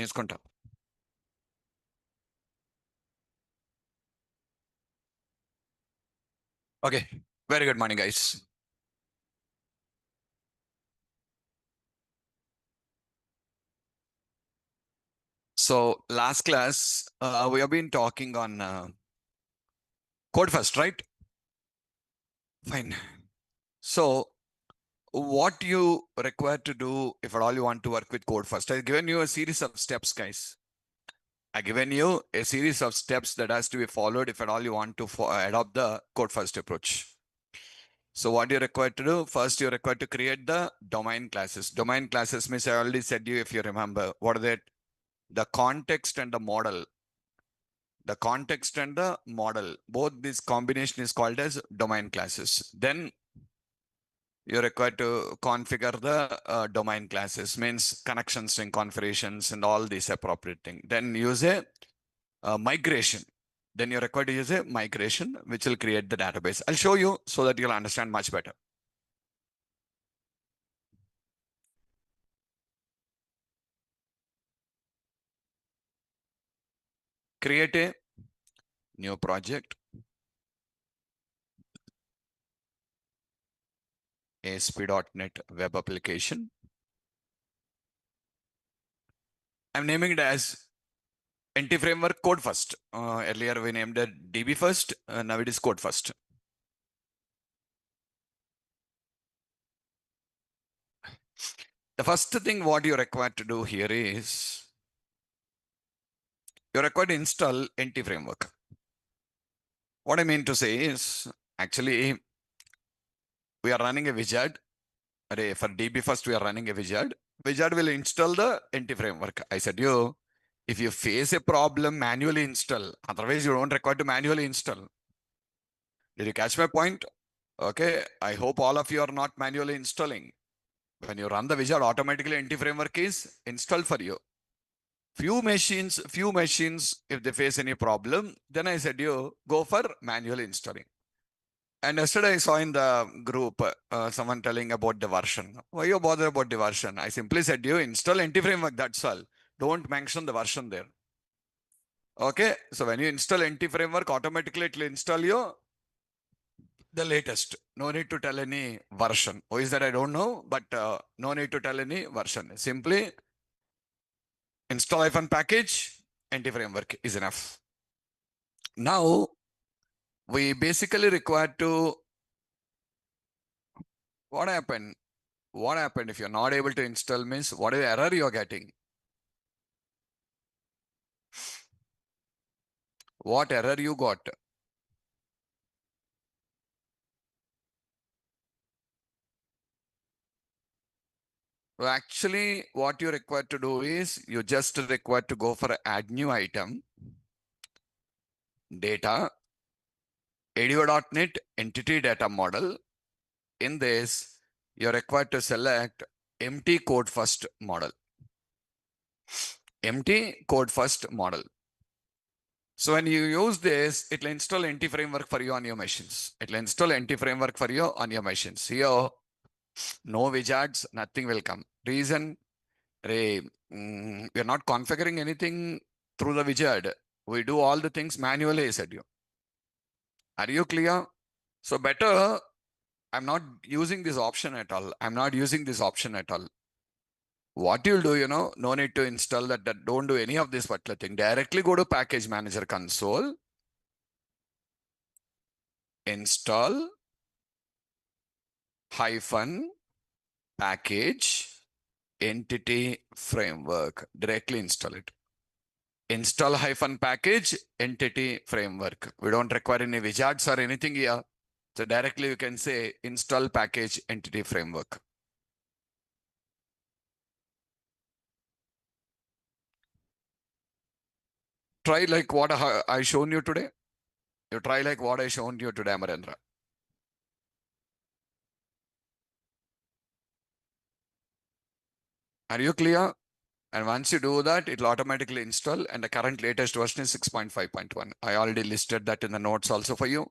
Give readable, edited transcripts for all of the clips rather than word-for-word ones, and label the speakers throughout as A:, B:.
A: నేర్చుకుంటా. Okay, very good morning, guys. So last class, we have been talking on code first, right? Fine. So what you require to do if at all you want to work with code first? I've given you a series of steps, guys. I've given you a series of steps that has to be followed if at all you want to adopt the code first approach. So what you require to do? First, you require to create the domain classes. Domain classes means I already said you if you remember. What are they? The context and the model. The context and the model, both this combination is called as domain classes. Then you're required to configure the domain classes, means connection string configurations and all these appropriate thing. Then use a migration. Then you're required to use a migration, which will create the database. I'll show you so that you'll understand much better. Create a new project, ASP.NET web application. I'm naming it as NT framework code first. Earlier we named it DB first. Now it is code first. The first thing what you require to do here is you require to install NT framework. What I mean to say is actually we are running a wizard. For DB first we are running a wizard. Wizard will install the NT framework. I said you, if you face a problem, manually install. Otherwise you don't require to manually install. Did you catch my point? Okay, I hope all of you are not manually installing. When you run the wizard, automatically NT framework is installed for you. Few machines, if they face any problem, then I said you go for manual installing. And yesterday I saw in the group someone telling about the version. Why you bother about the version? I simply said you install NT framework, that's all. Don't mention the version there. Okay, so when you install NT framework, automatically it will install you the latest. No need to tell any version. Why is that? I don't know, but no need to tell any version. Simply install -package, NT framework is enough. Now, we basically require to, what happened? What happened if you're not able to install means what is the error you're getting? What error you got? So actually, what you require to do is you just require to go for add new item, data, ADO.NET entity data model. In this, you're required to select empty code first model. Empty code first model. So when you use this, it will install NT framework for you on your machines. It will install NT framework for you on your machines. Here, no wizards, nothing will come. Reason, we are not configuring anything through the wizard. We do all the things manually, I said you. Are you clear? So better, I'm not using this option at all. I'm not using this option at all. What you'll do, no need to install that. Don't do any of this particular thing. Directly go to package manager console, install -package entity framework. Directly install it. Install -package entity framework. We don't require any wizards or anything here. So directly you can say install package entity framework. Try like what I shown you today. You try like what I shown you today, Amarendra. Are you clear? And once you do that, it will automatically install, and the current latest version is 6.5.1. I already listed that in the notes also for you.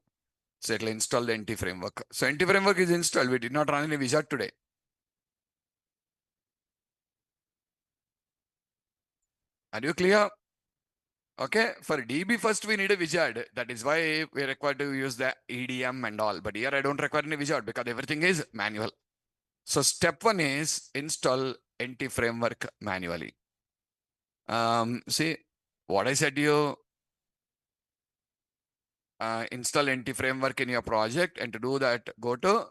A: So it will install the NT framework. So NT framework is installed. We did not run any wizard today. Are you clear? Okay, for DB first we need a wizard. That is why we require to use the EDM and all. But here I don't require any wizard because everything is manual. So step one is install NT framework manually. See what I said to you. Install NT framework in your project, and to do that, go to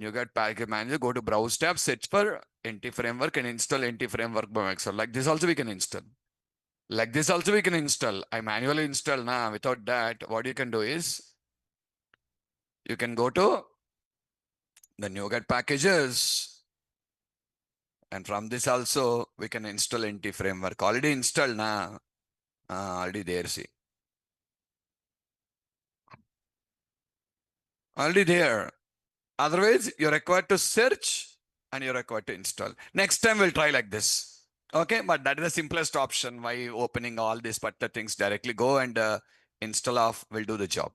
A: NuGet Package Manager, go to Browse tab, search for NT framework, and install NT framework by Microsoft. Like this also we can install. Like this also we can install. I manually install now. Without that, what you can do is you can go to the NuGet packages, and from this also we can install NT framework. Already installed now. Already there. See, already there. Otherwise, you're required to search and you're required to install. Next time we'll try like this. Okay, but that is the simplest option. Why opening all these particular things directly? Go and install off will do the job.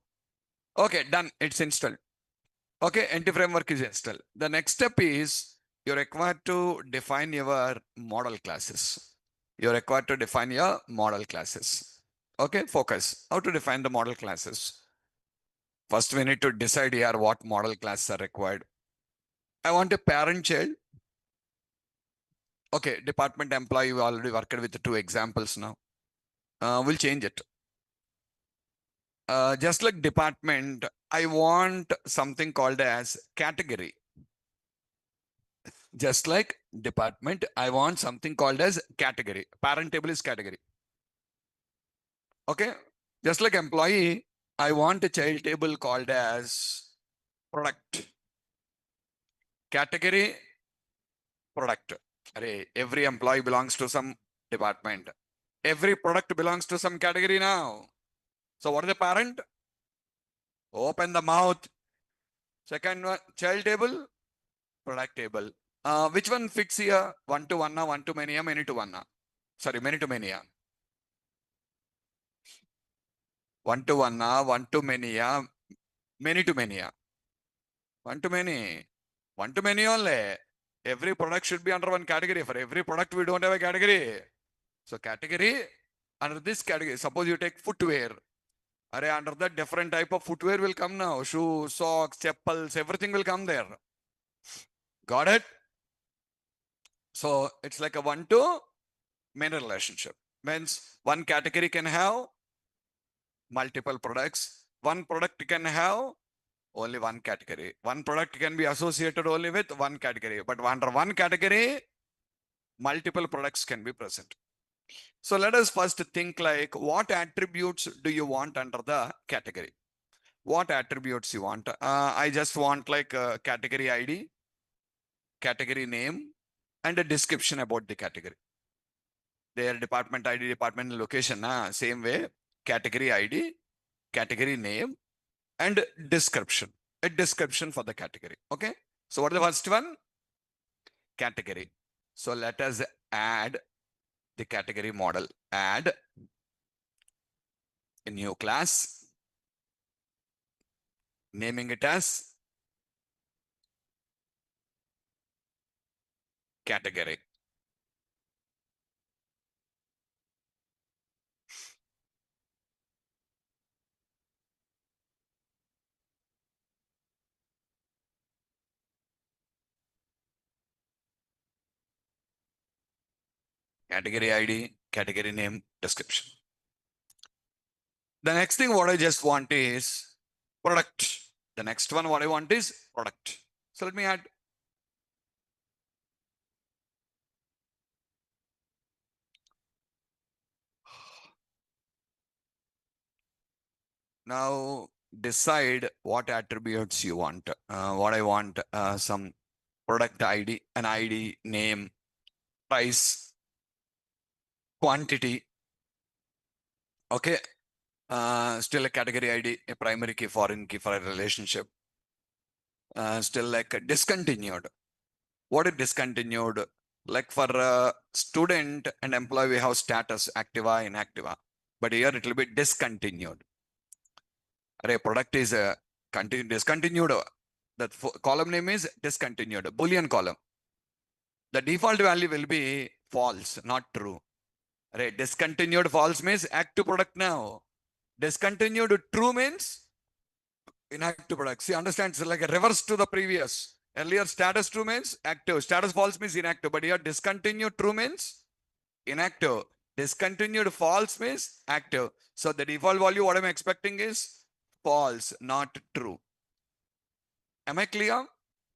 A: Okay, done. It's installed. Okay, NT framework is installed. The next step is you're required to define your model classes. You're required to define your model classes. Okay, focus. How to define the model classes? First, we need to decide here what model classes are required. I want a parent child. Okay, department employee, we already worked with the two examples now. We'll change it. Just like department, I want something called as category. Just like department, I want something called as category. Parent table is category. Okay, just like employee, I want a child table called as product. Category, product. Every employee belongs to some department. Every product belongs to some category now. So what is the parent? Open the mouth. Second one, child table, product table. Which one fits here? One to one, one to many, many to one. Sorry, many to many. One to one to many, many to many. One to many. One to many only. Every product should be under one category. For every product, we don't have a category. So category, under this category, suppose you take footwear. Under that different type of footwear will come now. Shoes, socks, chappals, everything will come there. Got it? So it's like a one to many relationship. Means one category can have multiple products. One product can have only one category. One product can be associated only with one category. But under one category, multiple products can be present. So let us first think like what attributes do you want under the category? What attributes you want? I just want like a category ID, category name, and a description about the category. Their department ID, department location, same way, category ID, category name, and description. A description for the category. Okay. So what is the first one? Category. So let us add the category model. Add a new class, naming it as category. Category ID, category name, description. The next thing what I just want is product. The next one what I want is product. So let me add. Now decide what attributes you want. What I want, some product ID, an ID, name, price, quantity. Okay. Still a category ID, a primary key, foreign key for a relationship. Still like a discontinued. What is discontinued? Like for student and employee, we have status activa, inactiva. But here it will be discontinued. Product is discontinued. The column name is discontinued, Boolean column. The default value will be false, not true. Right. Discontinued false means active product now. Discontinued true means inactive product. See, understand? It's like a reverse to the previous. Earlier, status true means active. Status false means inactive. But here, discontinued true means inactive. Discontinued false means active. So the default value, what I'm expecting is false, not true. Am I clear?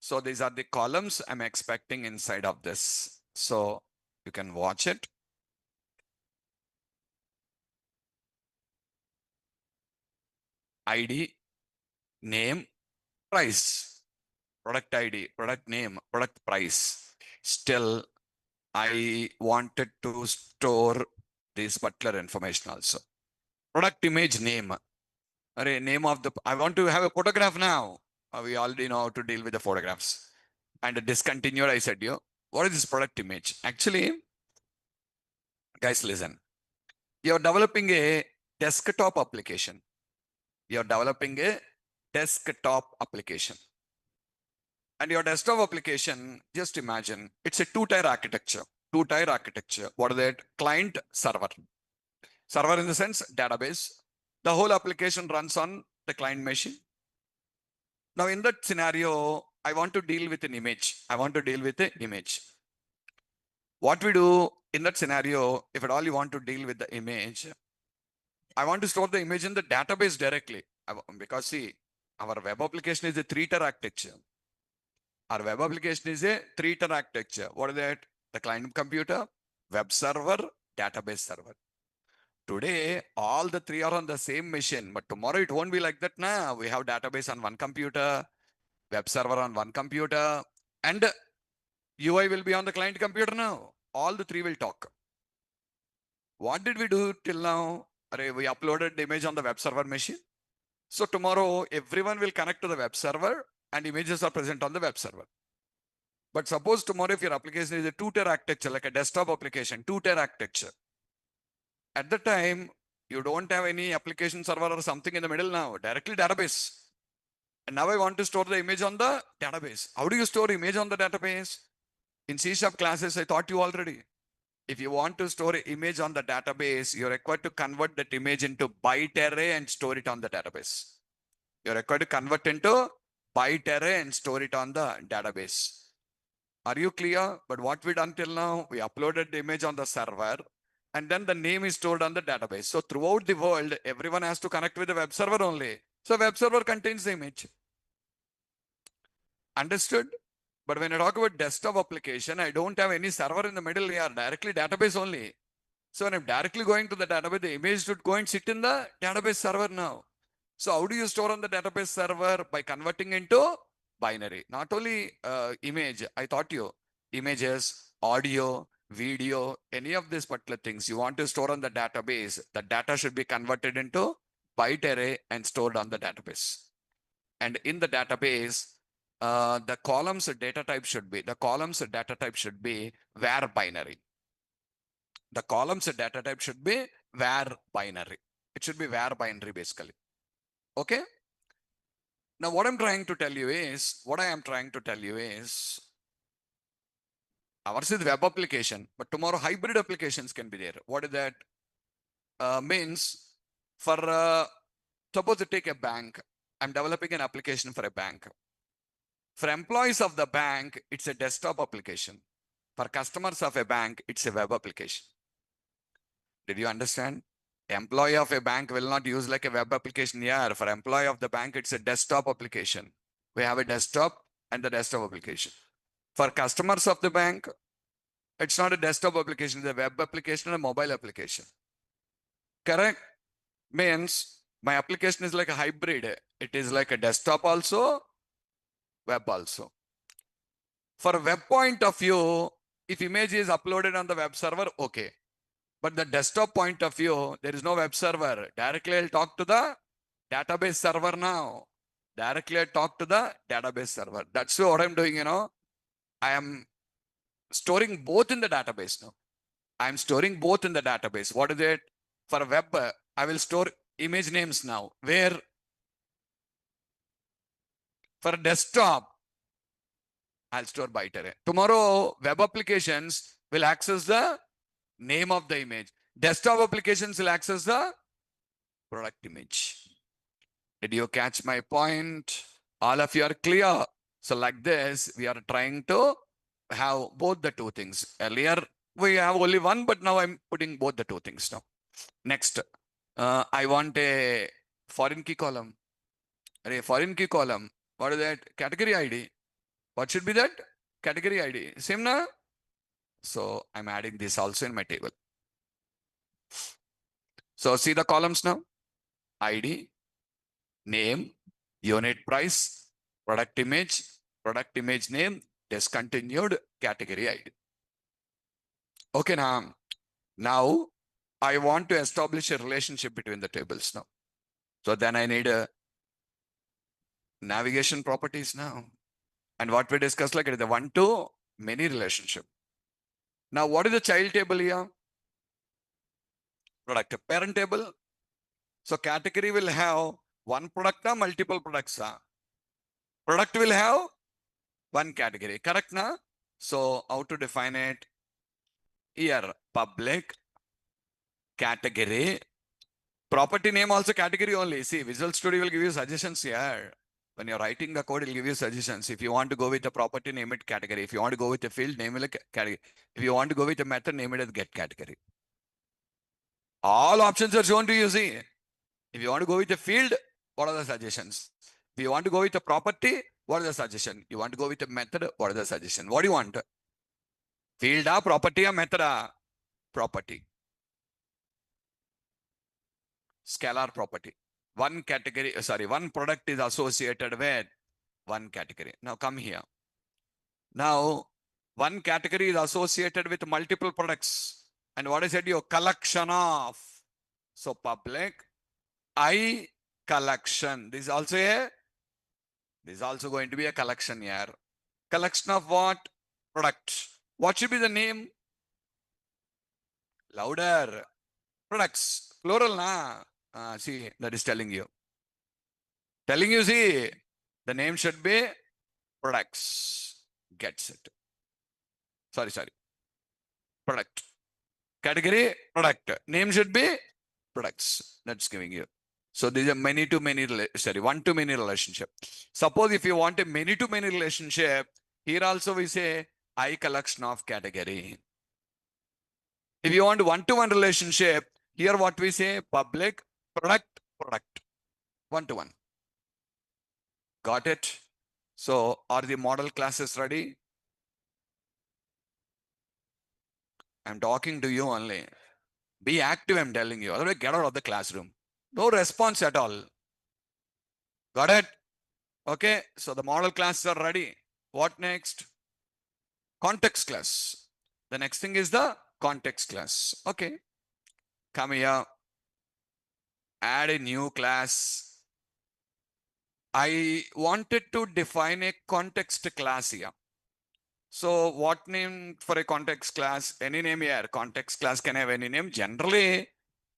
A: So these are the columns I'm expecting inside of this. So you can watch it. ID, name, price. Product ID, product name, product price. Still, I wanted to store this particular information also. Product image name. Name of the, I want to have a photograph now. We already know how to deal with the photographs. And discontinued, I said you. What is this product image? Actually, guys, listen. You're developing a desktop application. You're developing a desktop application. And your desktop application, just imagine, it's a two-tier architecture. Two-tier architecture. What is that? Client, server. Server in the sense, database. The whole application runs on the client machine. Now, in that scenario, I want to deal with an image. I want to deal with an image. What we do in that scenario, if at all you want to deal with the image, I want to store the image in the database directly. Because see, our web application is a three-tier architecture. Our web application is a three-tier architecture. What is that? The client computer, web server, database server. Today, all the three are on the same machine, but tomorrow it won't be like that now. We have database on one computer, web server on one computer, and UI will be on the client computer now. All the three will talk. What did we do till now? We uploaded the image on the web server machine. So tomorrow, everyone will connect to the web server and images are present on the web server. But suppose tomorrow, if your application is a two-tier architecture, like a desktop application, two-tier architecture, at the time, you don't have any application server or something in the middle now, directly database. And now I want to store the image on the database. How do you store image on the database? In C# classes, I taught you already. If you want to store an image on the database, you're required to convert that image into byte array and store it on the database. You're required to convert into byte array and store it on the database. Are you clear? But what we done till now, we uploaded the image on the server and then the name is stored on the database. So throughout the world, everyone has to connect with the web server only. So web server contains the image. Understood? But when I talk about desktop application, I don't have any server in the middle here, directly database only. So when I'm directly going to the database, the image should go and sit in the database server now. So how do you store on the database server? By converting into binary. Not only image, I taught you images, audio, video, any of these particular things you want to store on the database, the data should be converted into byte array and stored on the database. And in the database, the columns data type should be, var binary. The columns data type should be var binary. It should be var binary basically. Okay. Now what I am trying to tell you is, ours is web application, but tomorrow hybrid applications can be there. What is that? Means for, suppose you take a bank, I'm developing an application for a bank. For employees of the bank, it's a desktop application. For customers of a bank, it's a web application. Did you understand? Employee of a bank will not use like a web application here. For employee of the bank, it's a desktop application. We have a desktop and the desktop application. For customers of the bank, it's not a desktop application, it's a web application and a mobile application. Correct? Means my application is like a hybrid. It is like a desktop also, web also. For a web point of view, if image is uploaded on the web server, okay. But the desktop point of view, there is no web server. Directly I'll talk to the database server now. Directly I talk to the database server. That's what I'm doing, I am storing both in the database now. I'm storing both in the database. What is it? For a web, I will store image names now. Where? For desktop, I'll store byte array. Tomorrow, web applications will access the name of the image. Desktop applications will access the product image. Did you catch my point? All of you are clear. So like this, we are trying to have both the two things. Earlier, we have only one, but now I'm putting both the two things now. Next, I want a foreign key column. A foreign key column. What is that? Category ID. What should be that? Category ID. Same na? So I'm adding this also in my table. So see the columns now. ID, name, unit price, product image name, discontinued, category ID. Okay, now I want to establish a relationship between the tables now. So then I need a navigation properties now. And what we discussed, like it is the one-to-many relationship. Now, what is the child table here? Product parent table. So category will have one product or multiple products. Product will have one category, correct na? So how to define it? Here, public, category, property name also category only. See, Visual Studio will give you suggestions here. When you're writing the code, it will give you suggestions. If you want to go with a property, name it category. If you want to go with a field, name it category. If you want to go with a method, name it as get category. All options are shown to you, see. If you want to go with a field, what are the suggestions? If you want to go with a property, what are the suggestion? You want to go with a method, what are the suggestion? What do you want? Field property method property. Scalar property. One category, one product is associated with one category. Now come here. Now, one category is associated with multiple products. And what is it? Your collection of. So public, I collection. This is also going to be a collection here. Collection of what? Product. What should be the name? Louder. Products. Plural na. See, that is telling you. See, the name should be products. Gets it. Sorry. Product. Category, product. Name should be products. That's giving you. So these are one-to-many relationship. Suppose if you want a many-to-many relationship, here also we say I collection of category. If you want one-to-one relationship, here what we say public, product. One-to-one. Got it? So are the model classes ready? I'm talking to you only. Be active, I'm telling you. Otherwise, get out of the classroom. No response at all. Got it? Okay, so the model classes are ready. What next? Context class. The next thing is the context class. Okay, come here. Add a new class. I wanted to define a context class here. So what name for a context class? Any name here. Context class can have any name. Generally,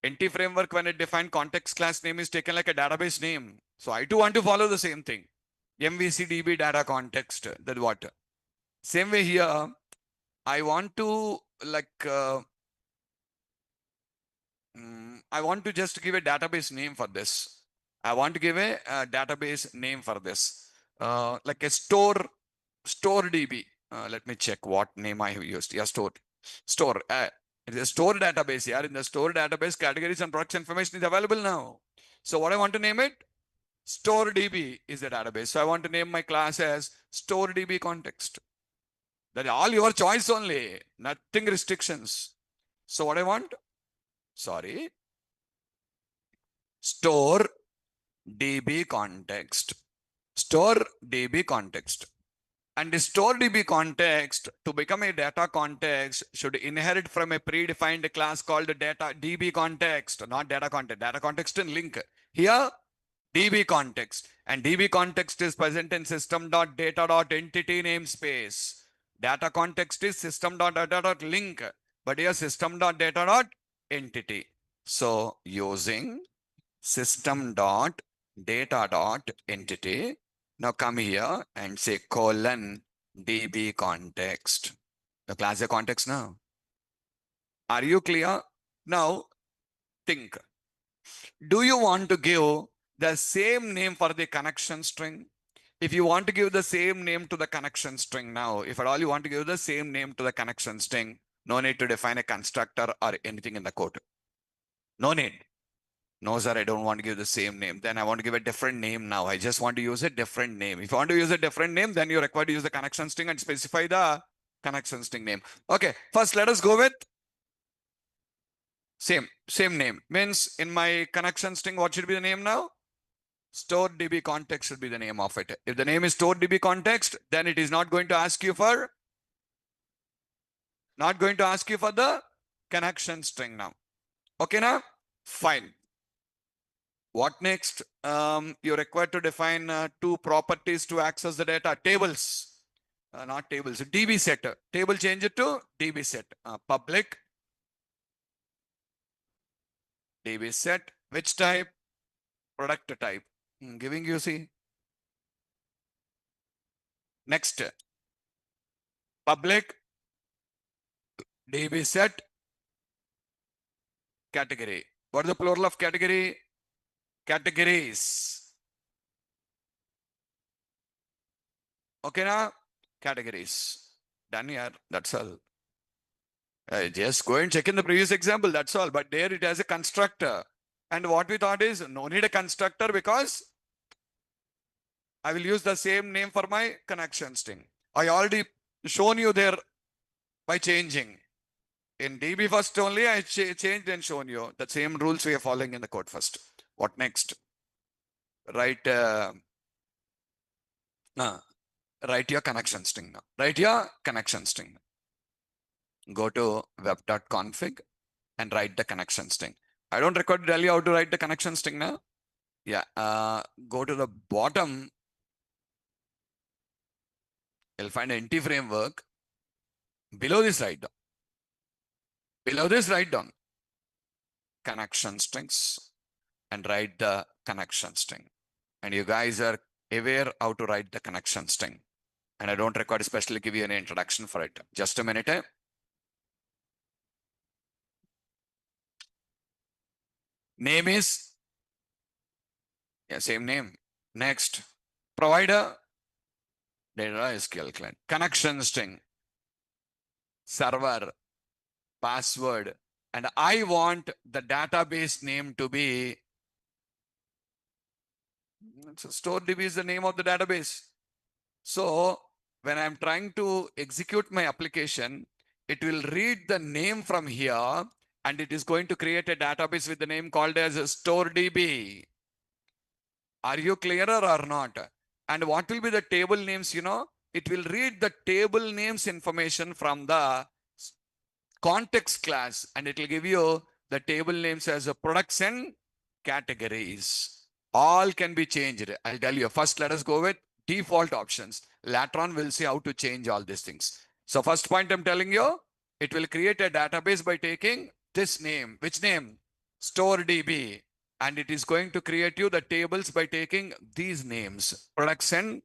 A: NT framework, when it defined context class name is taken like a database name. So I too want to follow the same thing. MVCDB data context. That what? Same way here, I want to I want to just give a database name for this. I want to give a database name for this. Like a store DB. Let me check what name I have used. Yeah, store. It is a store database here. In the store database, categories and products information is available now. So what I want to name it? Store DB is the database. So I want to name my class as store DB context. That is all your choice only. Nothing restrictions. So what I want? Store DB context. Store DB context. And the store DB context, to become a data context, should inherit from a predefined class called data DB context, not data context. Data context and link. Here, DB context. And DB context is present in system.data.entity namespace. Data context is system.data.link. But here system.data.entity. So using system.data.entity. Now come here and say colon DB context. The class is context now. Are you clear? Now, think. Do you want to give the same name for the connection string? If you want to give the same name to the connection string now, if at all you want to give the same name to the connection string, no need to define a constructor or anything in the code. No need. No, sir, I don't want to give the same name. Then I want to give a different name now. I just want to use a different name. If you want to use a different name, then you're required to use the connection string and specify the connection string name. Okay, first let us go with same name. Means in my connection string, what should be the name now? Store DB context should be the name of it. If the name is store DB context, then it is not going to ask you for the connection string now. Okay, now fine. What next? You're required to define two properties to access the data. Tables, not tables. DB set. Table change it to DB set. Public DB set. Which type? Product type. Giving you, see. Next. Public DB set category. What is the plural of category? Categories. Okay, now categories. Done here. That's all. Just go and check in the previous example. That's all. But there it has a constructor. And what we thought is no need a constructor because I will use the same name for my connection string. I already shown you there by changing. In DB first only, I changed and shown you the same rules we are following in the code first. What next? Write your connection string now. Write your connection string. Go to web.config and write the connection string. I don't require to tell you how to write the connection string now. Yeah, go to the bottom. You'll find an NT framework. Below this, write down. Below this, write down connection strings and write the connection string. And you guys are aware how to write the connection string. And I don't require to specially give you an introduction for it. Just a minute. Name is, yeah, same name. Next, provider, data SQL client. Connection string, server, password. And I want the database name to be, so StoreDB is the name of the database. So when I'm trying to execute my application, it will read the name from here and it is going to create a database with the name called as StoreDB. Are you clearer or not? And what will be the table names, you know? It will read the table names information from the context class and it will give you the table names as a products and categories. All can be changed. I'll tell you. First, let us go with default options. Later on, we'll see how to change all these things. So first point I'm telling you, it will create a database by taking this name. Which name? StoreDB. And it is going to create you the tables by taking these names, products and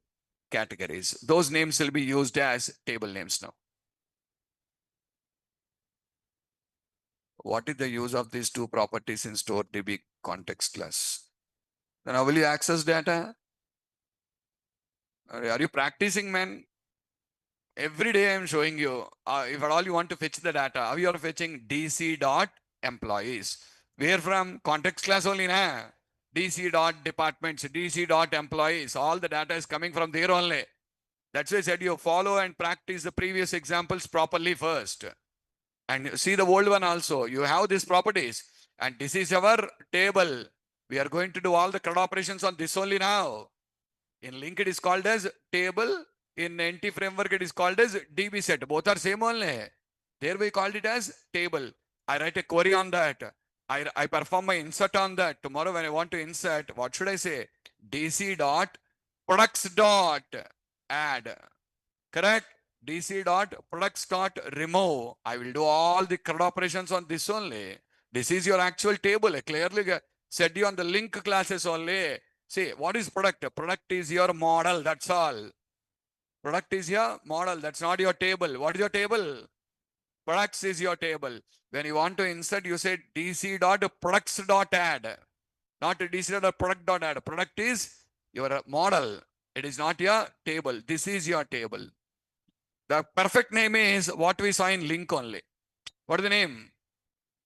A: categories. Those names will be used as table names now. What is the use of these two properties in StoreDB context class? Then how will you access data? Are you practicing, man? Every day I'm showing you, if at all you want to fetch the data, how you are fetching dc.employees. Where from? Context class only, na? dc.departments, dc.employees. All the data is coming from there only. That's why I said you follow and practice the previous examples properly first. And see the old one also. You have these properties. And this is our table. We are going to do all the CRUD operations on this only now. In Link, it is called as table. In NT framework, it is called as DB set. Both are same only. There we called it as table. I write a query on that. I perform my insert on that. Tomorrow when I want to insert, what should I say? DC dot products dot add. Correct? DC dot products dot remove. I will do all the CRUD operations on this only. This is your actual table. I clearly said you on the link classes only. See, what is product? Product is your model. That's all. Product is your model. That's not your table. What is your table? Products is your table. When you want to insert, you say DC dot products dot add, not DC dot product dot add. Product is your model. It is not your table. This is your table. The perfect name is what we saw in link only. What is the name?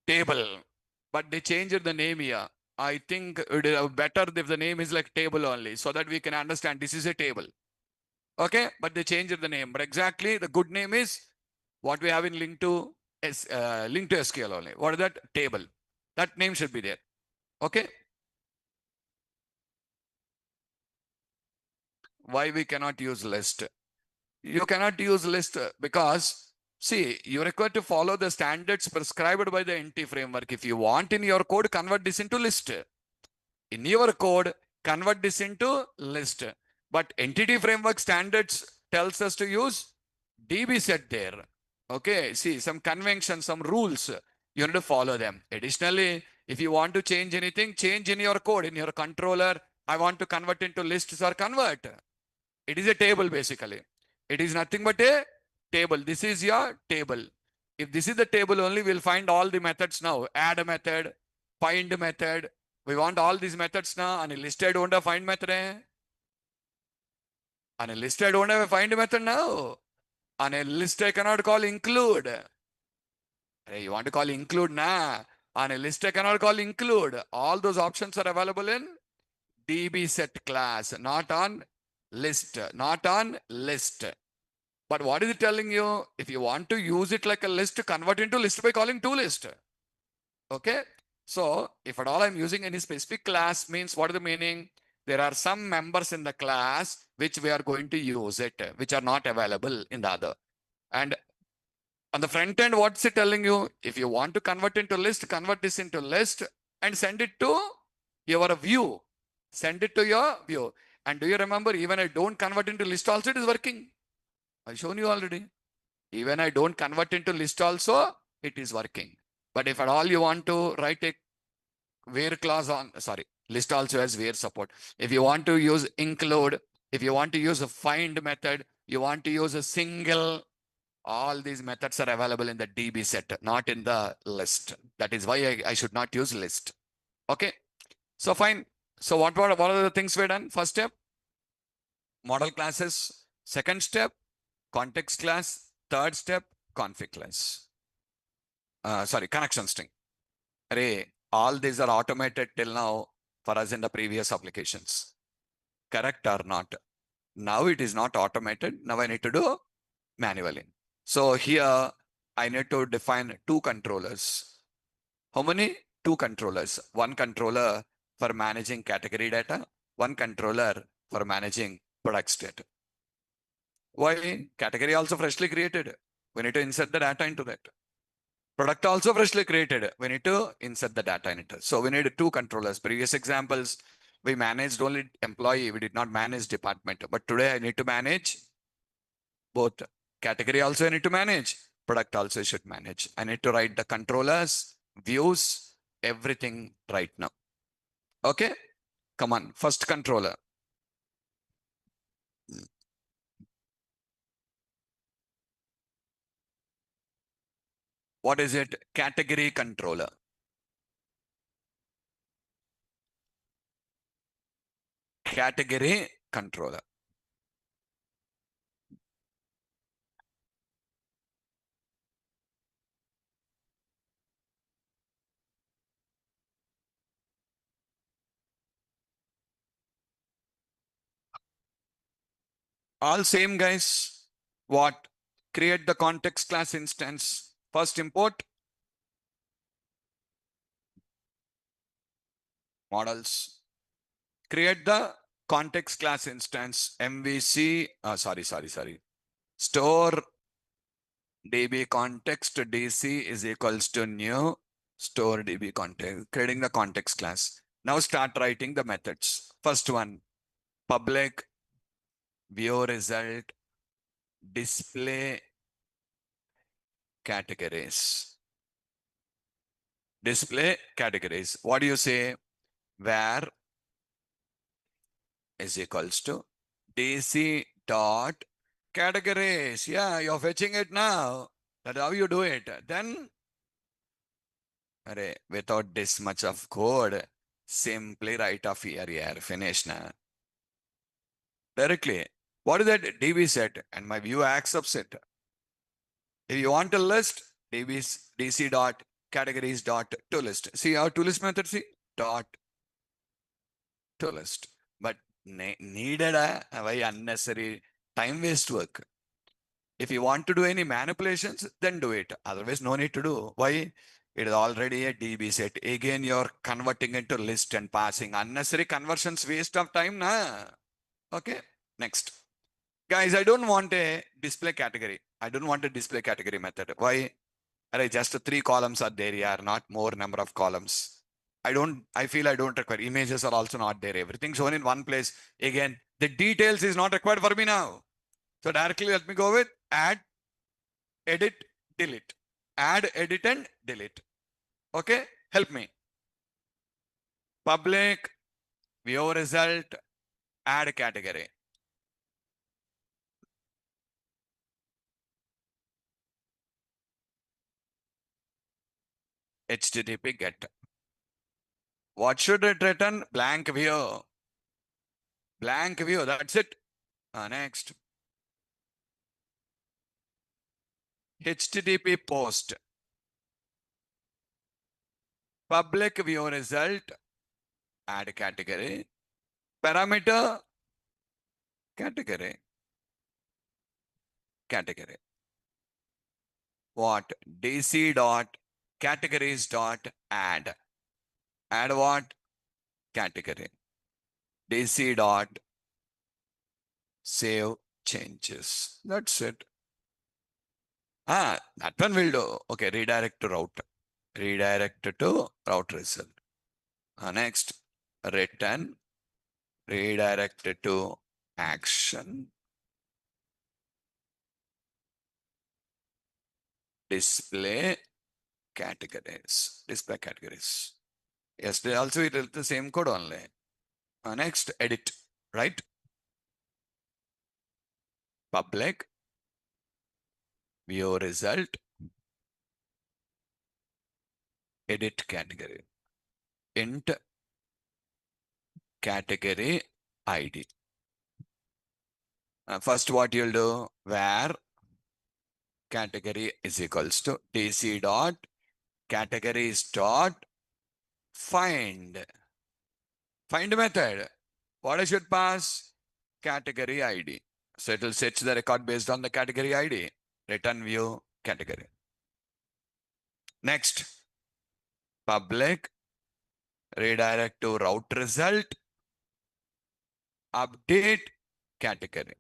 A: Table. But they changed the name here. I think it is better if the name is like table only, so that we can understand this is a table. Okay, but they changed the name. But exactly the good name is what we have in link to SQL only. What is that? Table. That name should be there. Okay. Why we cannot use list? You cannot use list because see, you require to follow the standards prescribed by the NT framework. If you want in your code, convert this into list. In your code, convert this into list. But entity framework standards tells us to use DB set there. Okay, see, some conventions, some rules, you need to follow them. Additionally, if you want to change anything, change in your code, in your controller. I want to convert into lists or convert. It is a table basically. It is nothing but a table. This is your table. If this is the table only, we'll find all the methods now. Add a method, find method. We want all these methods now. And a list I don't have find method. On a list I don't have a find method now. On a list I cannot call include. Hey, you want to call include now? On a list I cannot call include. All those options are available in DB set class, not on list, not on list. But what is it telling you? If you want to use it like a list, convert into list by calling toList. Okay. So if at all I'm using any specific class, means what is the meaning? There are some members in the class which we are going to use it, which are not available in the other. And on the front end, what's it telling you? If you want to convert into list, convert this into list and send it to your view. Send it to your view. And do you remember, even I don't convert into list also, it is working. I've shown you already. Even I don't convert into list also, it is working. But if at all you want to write a where clause on, sorry, list also has where support. If you want to use include, if you want to use a find method, you want to use a single, all these methods are available in the DB set, not in the list. That is why I should not use list. Okay. So fine. So what are the things we done? First step, model classes. Second step, context class. Third step, config class. Sorry, connection string. Array, all these are automated till now for us in the previous applications. Correct or not? Now it is not automated. Now I need to do manually. So here I need to define two controllers. How many? Two controllers. One controller for managing category data, one controller for managing products data. Why? Category also freshly created. We need to insert the data into that. Product also freshly created. We need to insert the data in it. So we need two controllers. Previous examples, we managed only employee. We did not manage department. But today I need to manage both. Category also I need to manage. Product also I should manage. I need to write the controllers, views, everything right now. Okay. Come on. First controller. What is it? Category controller. Category controller. All same, guys. What? Create the context class instance. First import models. Create the context class instance. MVC. Sorry. Store DB context DC is equals to new store DB context. Creating the context class. Now start writing the methods. First one, public view result display categories. Display categories. What do you say? Where is equals to DC dot categories. Yeah, you're fetching it now. That's how you do it. Then, without this much of code, simply write off here, finish na. Directly. What is that DB set? And my view accepts it. If you want a list, DC dot categories dot to list. See our to list method, see? Dot to list. But needed why unnecessary time waste work. If you want to do any manipulations, then do it. Otherwise, no need to do. Why? It is already a DB set. Again, you're converting into list and passing. Unnecessary conversions, waste of time, na? Okay, next. Guys, I don't want a display category. I don't want a display category method. Why? Just 3 columns are there here, not more number of columns. I feel I don't require. Images are also not there. Everything shown in one place. Again, the details is not required for me now. So directly let me go with add, edit, delete. Add, edit, and delete. Okay, help me. Public, view result, add category. HTTP get. What should it return? Blank view. Blank view, that's it. Next. HTTP post. Public view result, add category. Parameter, category. Category. What? DC dot categories dot add. Add what? Category. DC dot save changes. That's it. That one will do. Okay, redirect to route. Redirect to route result. Next, return. Redirect to action. Display categories. Display categories. Yesterday also it is the same code only. Next, edit, right? Public, view result, edit category, int category ID. First, what you'll do, where category is equals to DC dot categories dot find. Find method. What I should pass? Category ID. So it will search the record based on the category ID. Return view category. Next, public, redirect to route result, update category.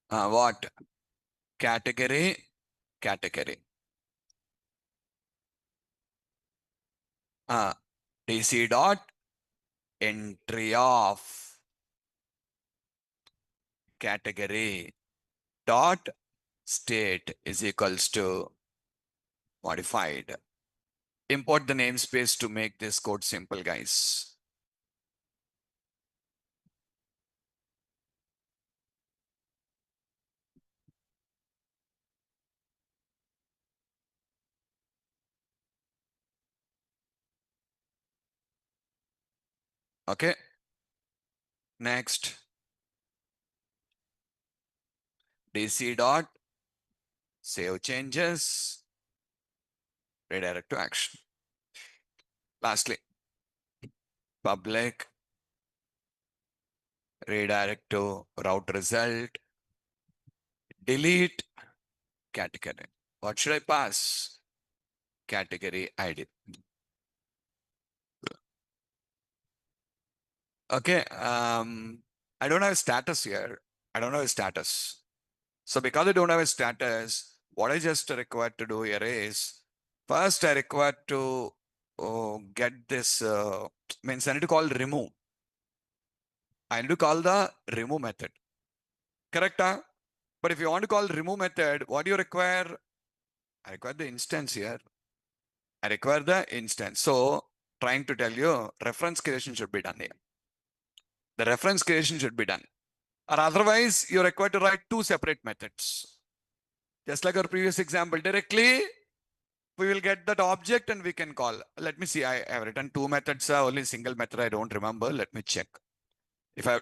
A: What? Category, category. DC dot entry of category dot state is equals to modified. Import the namespace to make this code simple, guys. Okay. Next, DC dot save changes, redirect to action. Lastly, public, redirect to route result, delete category. What should I pass? Category ID. Okay. I don't have a status here. I don't have a status. So because I don't have a status, what I just require to do here is, first I require to get this, means I need to call remove. I need to call the remove method. Correct? But if you want to call remove method, what do you require? I require the instance here. I require the instance. So trying to tell you, reference creation should be done here. The reference creation should be done. Or otherwise, you're required to write 2 separate methods. Just like our previous example, directly we will get that object and we can call. Let me see. I have written two methods, only single method. I don't remember. Let me check. If I,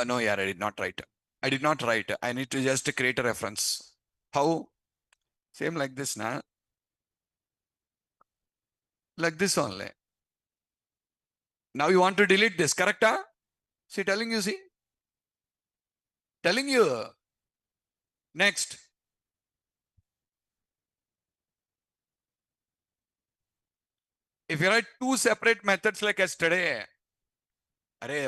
A: no, yeah, I did not write. I did not write. I need to just create a reference. How? Same like this now. Like this only. Now you want to delete this, correct? Huh? See, telling you, see? Telling you. Next. If you write two separate methods like yesterday,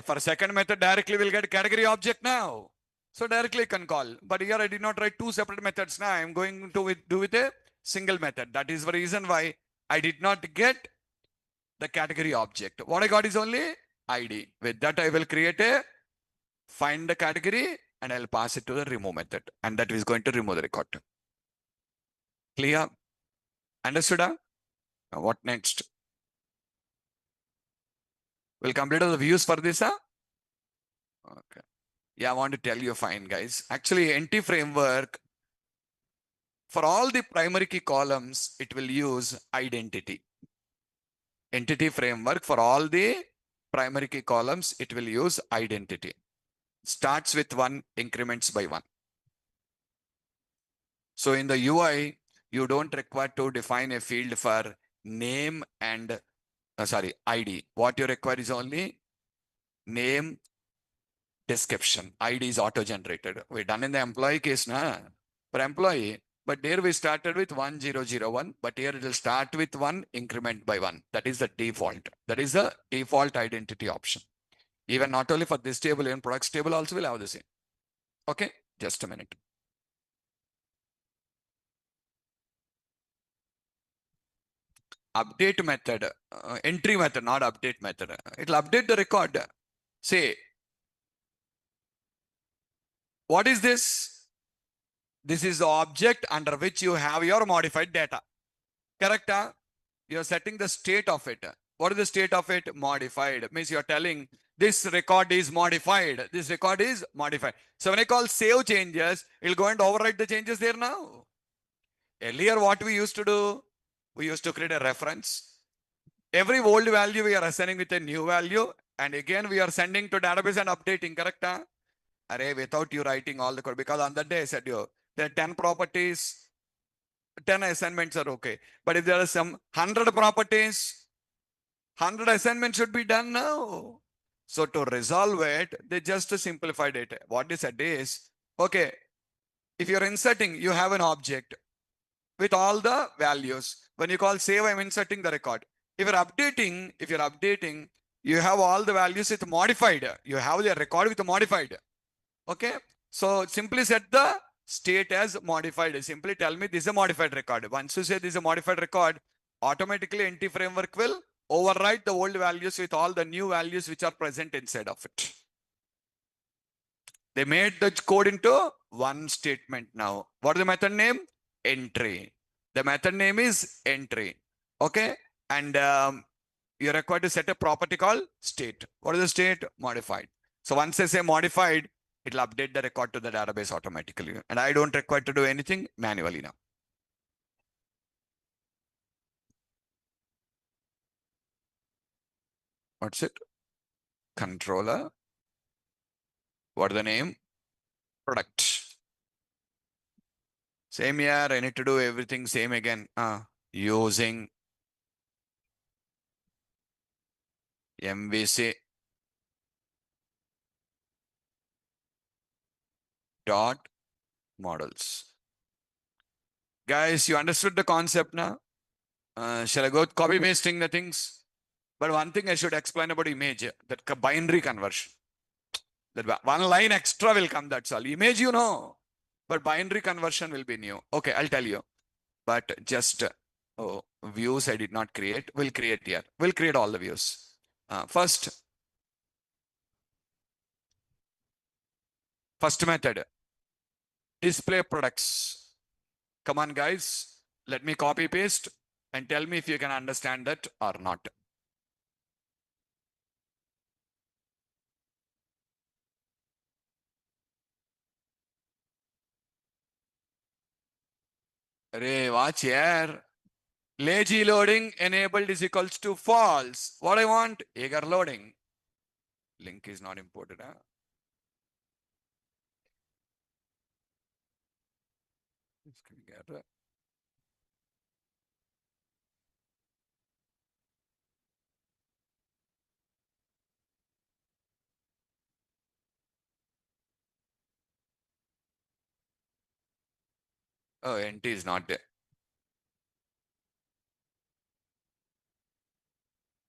A: for second method directly we'll get category object now. So directly can call. But here I did not write two separate methods now. I'm going to do with a single method. That is the reason why I did not get the category object. What I got is only ID. With that I will create a find the category and I'll pass it to the remove method. And that is going to remove the record. Clear? Understood? Now what next? We'll complete all the views for this. Okay. Yeah, I want to tell you fine, guys. Actually, NT framework, for all the primary key columns, it will use identity. Entity framework, for all the primary key columns, it will use identity. Starts with 1, increments by 1. So in the UI, you don't require to define a field for name and, ID. What you require is only name, description. ID is auto-generated. We're done in the employee case now. For employee, but there we started with 1001, but here it will start with 1, increment by 1. That is the default. That is the default identity option. Even not only for this table, even products table also will have the same. Okay, just a minute. Update method, entry method, not update method. It will update the record. Say, what is this? This is the object under which you have your modified data. Correct? You're setting the state of it. What is the state of it? Modified. Means you're telling this record is modified. This record is modified. So when I call save changes, it'll go and overwrite the changes there now. Earlier, what we used to do, we used to create a reference. Every old value we are assigning with a new value. And again, we are sending to database and updating, correct? Array, without you writing all the code. Because on that day, I said you, there are 10 properties, 10 assignments are okay. But if there are some 100 properties, 100 assignments should be done now. So to resolve it, they just simplified it. What they said is, okay, if you're inserting, you have an object with all the values. When you call save, I'm inserting the record. If you're updating, you have all the values with modified. You have the record with modified. Okay. So simply set the state as modified. Simply tell me this is a modified record. Once you say this is a modified record, automatically NT framework will override the old values with all the new values which are present inside of it. They made the code into one statement now. What is the method name? Entry. The method name is entry. Okay. And you're required to set a property called state. What is the state? Modified. So once I say modified, it'll update the record to the database automatically. And I don't require to do anything manually now. What's it? Controller. What is the name? Product. Same here. I need to do everything same again. Using MVC dot models. Guys, you understood the concept now? Shall I go copy pasting the things? But one thing I should explain about image, that binary conversion. That one line extra will come, that's all. Image, you know, but binary conversion will be new. Okay, I'll tell you. But just views I did not create. We'll create here. We'll create all the views. First method, display products. Come on, guys. Let me copy paste and tell me if you can understand that or not. Watch here. Lazy loading enabled is equals to false. What I want? Eager loading. Link is not imported. Huh? Oh, NT is not there.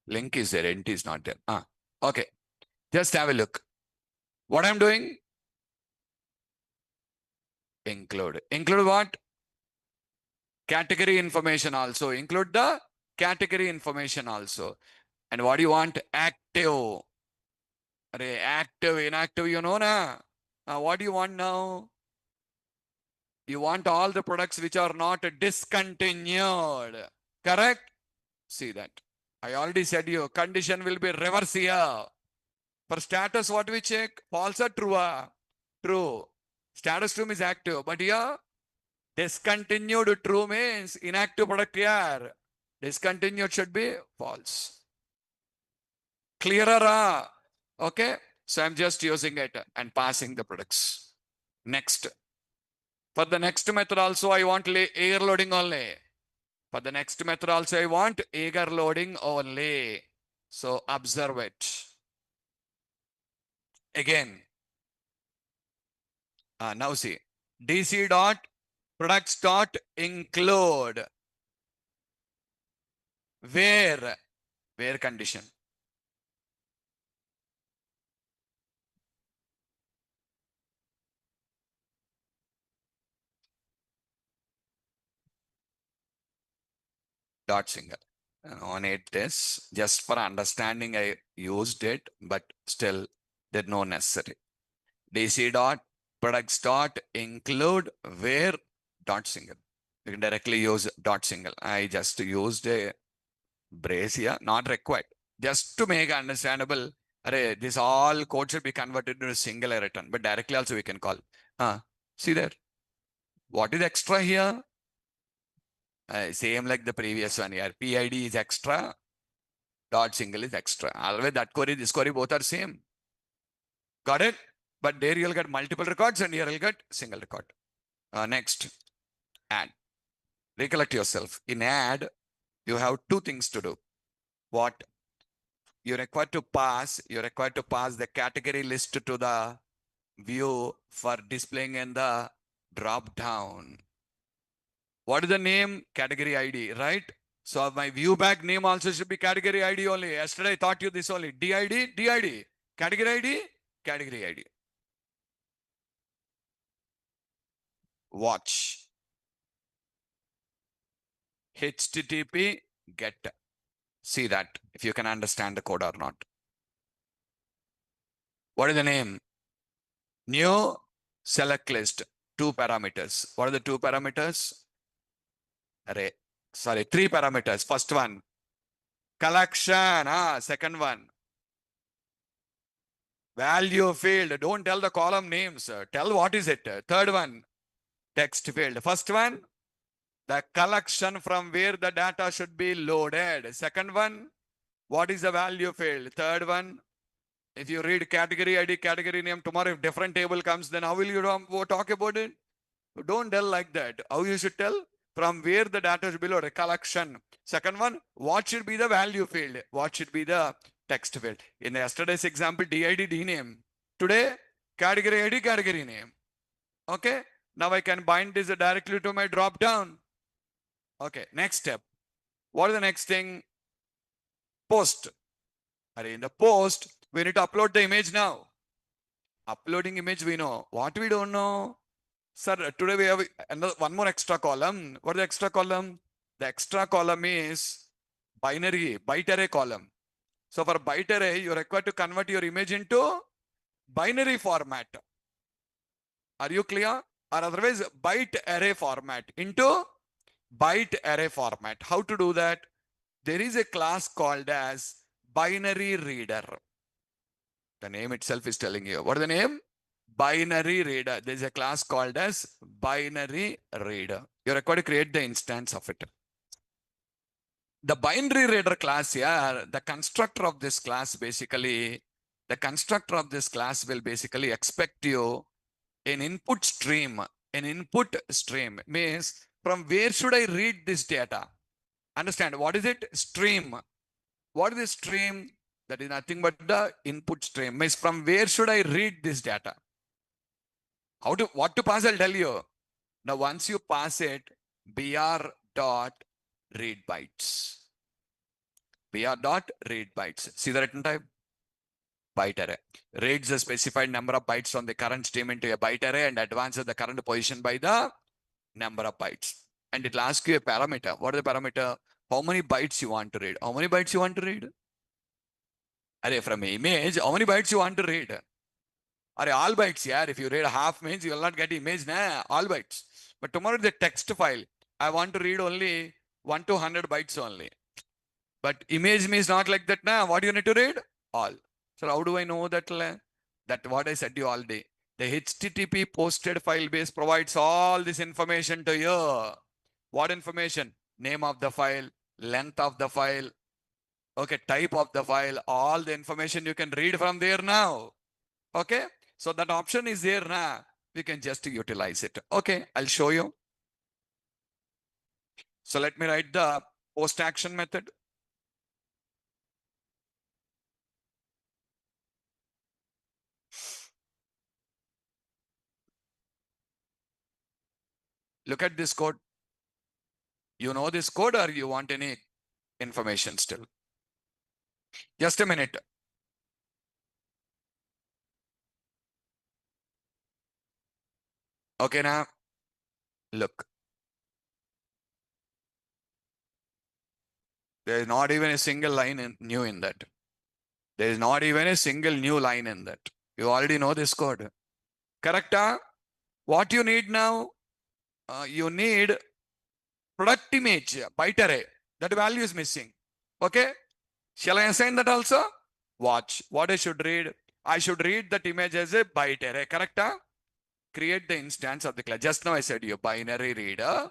A: Link is there, NT is not there. Okay. Just have a look. What I'm doing? Include. Include what? Category information also. Include the category information also. And what do you want? Active. Active, inactive, you know na? What do you want now? You want all the products which are not discontinued. Correct? See that. I already said you, condition will be reverse here. For status, what we check? False or true? True. Status true is active. But here, discontinued true means inactive product here. Discontinued should be false. Clearer? Okay. So I'm just using it and passing the products. Next. For the next method also, I want eager loading only. For the next method also, I want eager loading only. So observe it. Again. Now see. DC dot products dot include. Where condition. Dot single. On it this, just for understanding, I used it, but still they're no necessary. DC dot products dot include where dot single. You can directly use dot single. I just used a brace here, not required. Just to make understandable, this all code should be converted to a single return, but directly also we can call. See there. What is extra here? Same like the previous one here. PID is extra. Dot single is extra. Always that query, this query, both are same. Got it? But there you'll get multiple records and here you'll get single record. Next, add. Recollect yourself. In add, you have two things to do. What? You're required to pass the category list to the view for displaying in the drop down. What is the name? Category ID, right? So my view back name also should be category ID only. Yesterday I taught you this only. DID, DID. Category ID, category ID. Watch. HTTP get. See that if you can understand the code or not. What is the name? New select list. 2 parameters. What are the 2 parameters? Sorry, 3 parameters. First one, collection. Second one, value field. Don't tell the column names. Tell what is it. Third one, text field. First one, the collection from where the data should be loaded. Second one, what is the value field? Third one, if you read category ID, category name, tomorrow if different table comes, then how will you talk about it? Don't tell like that. How you should tell? From where the data is below, collection. Second one, what should be the value field? What should be the text field? In yesterday's example, DID, DName. Today, category ID, category name. Okay. Now I can bind this directly to my drop down. Okay. Next step. What is the next thing? Post. In the post, we need to upload the image now. Uploading image, we know. What we don't know? Sir, today we have one more extra column. What is the extra column? The extra column is binary, byte array column. So for byte array, you're required to convert your image into binary format. Are you clear? Or otherwise, byte array format into byte array format. How to do that? There is a class called as binary reader. The name itself is telling you. What is the name? binary reader. There's a class called as binary reader. You're required to create the instance of it. The binary reader class here, the constructor of this class basically, the constructor of this class will basically expect you an input stream. An input stream means from where should I read this data? Understand what is it? Stream. What is the stream? That is nothing but the input stream. Means from where should I read this data? What to pass? I'll tell you. Now, once you pass it, br dot read bytes. br dot read bytes. See the written type? Byte array. Reads the specified number of bytes from the current stream into a byte array and advances the current position by the number of bytes. And it will ask you a parameter. What is the parameter? How many bytes you want to read? How many bytes you want to read? Array from image, how many bytes you want to read? Array all bytes, yeah. If you read half means you will not get image, nah, all bytes. But tomorrow the text file, I want to read only 1 to 100 bytes only. But image means not like that, nah. What do you need to read? All. So how do I know that? That what I said to you all day. The HTTP posted file base provides all this information to you. What information? Name of the file, length of the file, okay, type of the file, all the information you can read from there now. Okay, so that option is there now. We can just utilize it. Okay, I'll show you. So let me write the post action method. Look at this code. You know this code or you want any information still? Just a minute. Okay, now look. There is not even a single line new in that. There is not even a single new line in that. You already know this code. Correct? What you need now? You need product image, byte array. That value is missing. Okay? Shall I assign that also? Watch. What I should read? I should read that image as a byte array. Correct? Create the instance of the class. Just now I said your binary reader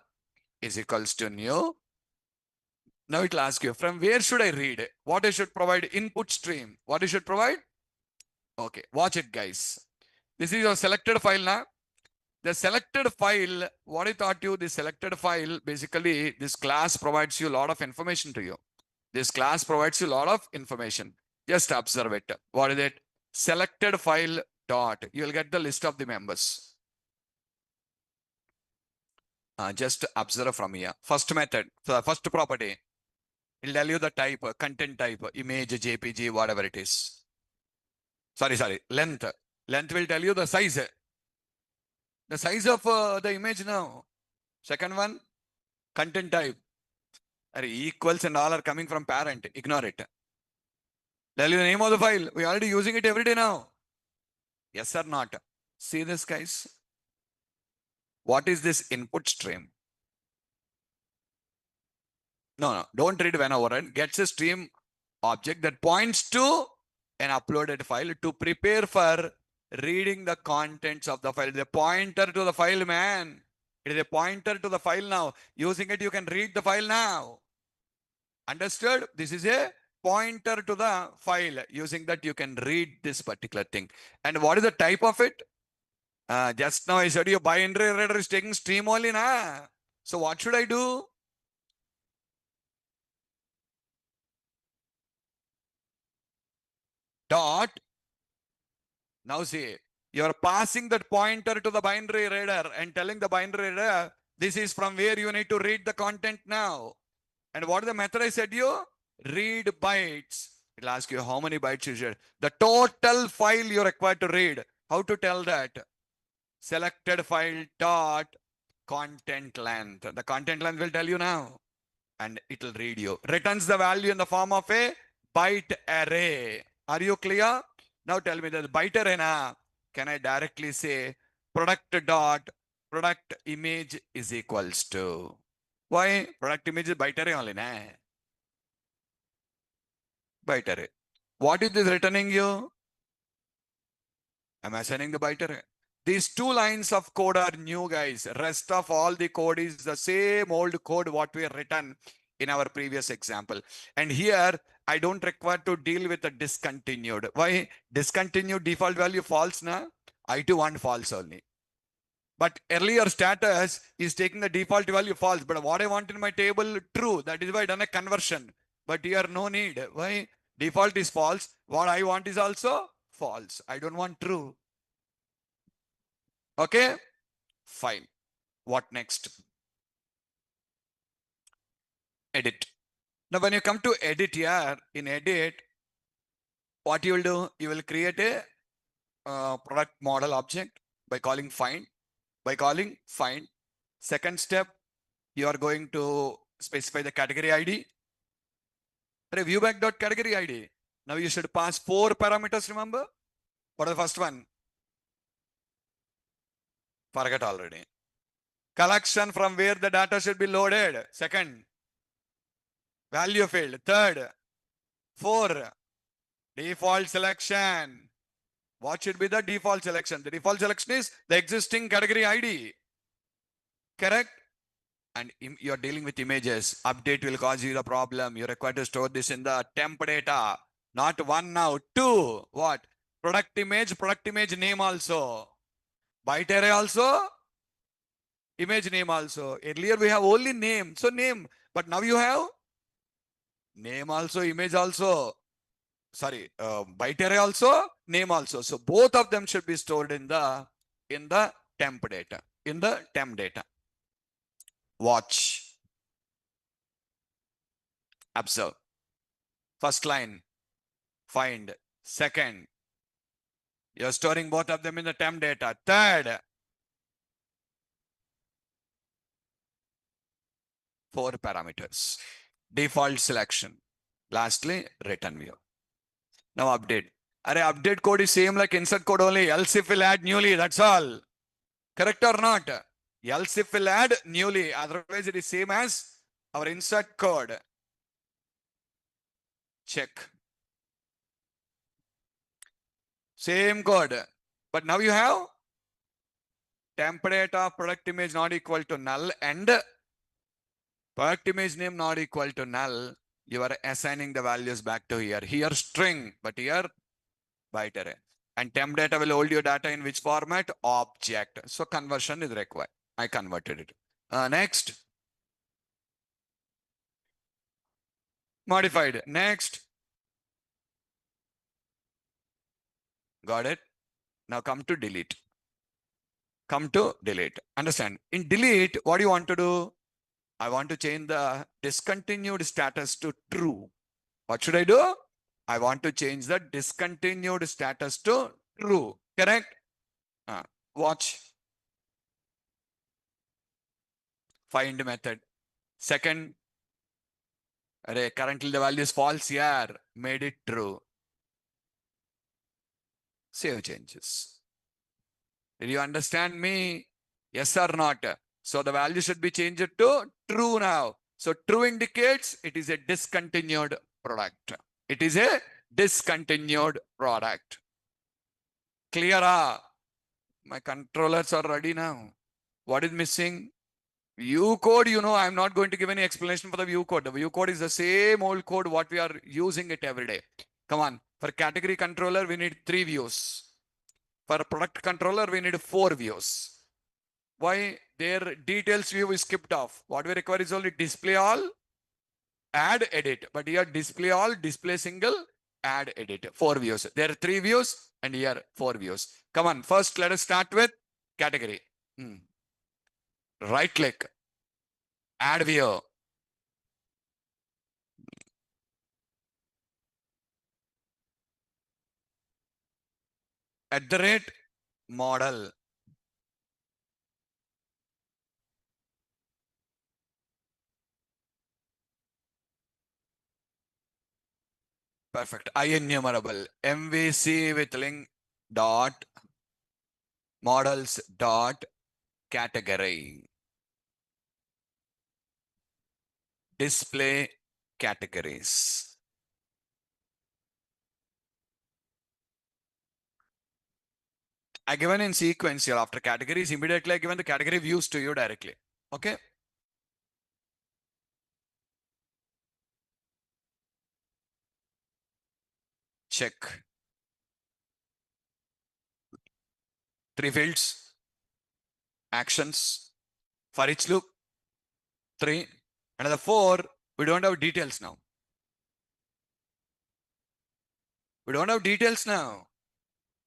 A: is equals to new. Now it will ask you from where should I read? What I should provide? Input stream. What I should provide? Okay. Watch it, guys. This is your selected file now. The selected file, what I taught you, the selected file, basically this class provides you a lot of information to you. This class provides you a lot of information. Just observe it. What is it? Selected file dot. You will get the list of the members. Just observe from here. First method, so first property. It will tell you the type, content type, image, JPG, whatever it is. Sorry, length. Length will tell you the size. The size of the image now. Second one, content type. Equals and all are coming from parent. Ignore it. Tell you the name of the file. We're already using it every day now. Yes or not? See this, guys. What is this input stream? No, don't read when override. Gets a stream object that points to an uploaded file to prepare for reading the contents of the file. The pointer to the file, man. It is a pointer to the file now. Using it, you can read the file now. Understood? This is a pointer to the file. Using that, you can read this particular thing. And what is the type of it? Just now I said you binary reader is taking stream only now. So what should I do? Dot. Now see, you're passing that pointer to the binary reader and telling the binary reader, this is from where you need to read the content now. And what is the method I said you? Read bytes. It'll ask you how many bytes you should. The total file you're required to read. How to tell that? Selected file dot content length. The content length will tell you now. And it will read you. Returns the value in the form of a byte array. Are you clear? Now tell me that byte array na, can I directly say product dot product image is equals to. Why? Product image is byte array only na. Byte array. What is this returning you? I'm assigning the byte array. These two lines of code are new, guys. Rest of all the code is the same old code what we have written in our previous example. And here, I don't require to deal with the discontinued. Why? Discontinued default value false, na? I2 1 false only. But earlier status is taking the default value false. But what I want in my table, true. That is why I done a conversion. But here, no need. Why? Default is false. What I want is also false. I don't want true. Okay? Fine. What next? Edit. Now, when you come to edit here, in edit, what you will do? You will create a product model object by calling find. By calling find. Second step, you are going to specify the category ID. Viewback.category ID. Now you should pass 4 parameters, remember? What is the first one? Forget already. Collection from where the data should be loaded. Second, value field. Third, 4, default selection. What should be the default selection? The default selection is the existing category ID. Correct? And you're dealing with images. Update will cause you the problem. You're required to store this in the temp data. Not 1 now. 2. What? Product image name also. Byte array also. Image name also. Earlier we have only name. So name. But now you have name also, image also. Sorry, byte array also, name also. So both of them should be stored in the temp data. In the temp data. Watch. Observe. First line. Find. Second. You're storing both of them in the temp data. Third. 4 parameters. Default selection. Lastly, return view. Now update. Update code is same like insert code only. Else if will add newly. That's all. Correct or not? Else if will add newly. Otherwise, it is same as our insert code. Check. Same code. But now you have template of product image not equal to null and product image name not equal to null. You are assigning the values back to here. Here string, but here byte array. And temp data will hold your data in which format? Object. So conversion is required. I converted it. Next. Modified. Next. Got it? Now come to delete. Come to delete. Understand? In delete, what do you want to do? I want to change the discontinued status to true. What should I do? I want to change the discontinued status to true. Correct? Watch. Find method. Second, currently the value is false here. Made it true. Save changes. Did you understand me? Yes or not? So the value should be changed to true now. So true indicates it is a discontinued product. It is a discontinued product. Clear? My controllers are ready now. What is missing? View code, I'm not going to give any explanation for the view code. The view code is the same old code what we are using it every day. Come on. For category controller, we need 3 views. For product controller, we need 4 views. Why? Their details view is skipped off. What we require is only display all, add, edit. But here display all, display single, add, edit. 4 views. There are 3 views and here 4 views. Come on. First, let us start with category. Right click. Add view. @model. Perfect. IEnumerable. MVC with link dot models dot category. Display categories. I given in sequence here after categories. Immediately I given the category views to you directly. Okay. Check. 3 fields. Actions. For each loop. 3. Another 4. We don't have details now. We don't have details now.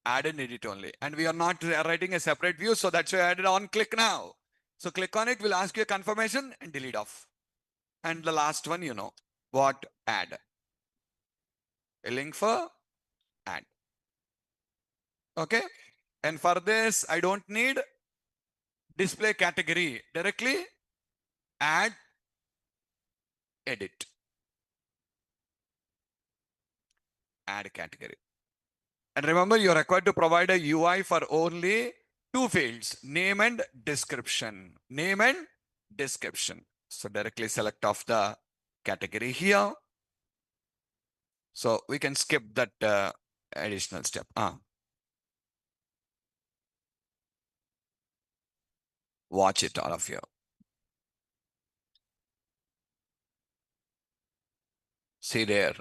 A: Add and edit only. And we are not writing a separate view. So that's why I added on click now. So click on it. We'll ask you a confirmation and delete off. And the last one, you know what? Add. A link for add. Okay. And for this, I don't need display category. Directly add, edit. Add category. And remember, you're required to provide a UI for only 2 fields, name and description. Name and description. So directly select off the category here. So we can skip that additional step. Watch it, all of you. See there,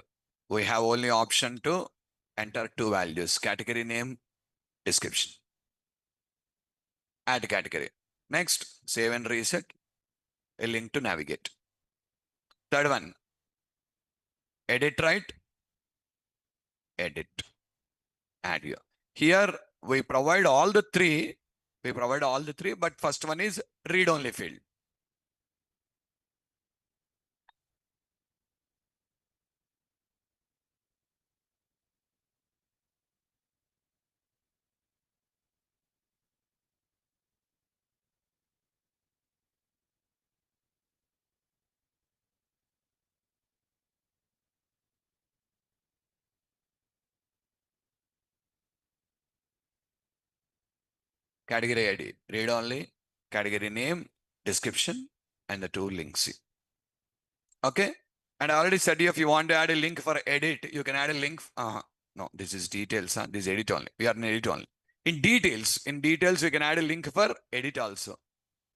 A: we have only option to enter 2 values, category name, description. Add category. Next, save and reset, a link to navigate. Third one, edit right, edit, add here. Here we provide all the 3. But first one is read only field. Category ID, read only, category name, description, and the 2 links. Okay. And I already said if you want to add a link for edit, you can add a link. No, this is details. This is edit only. We are in edit only. In details, we can add a link for edit also.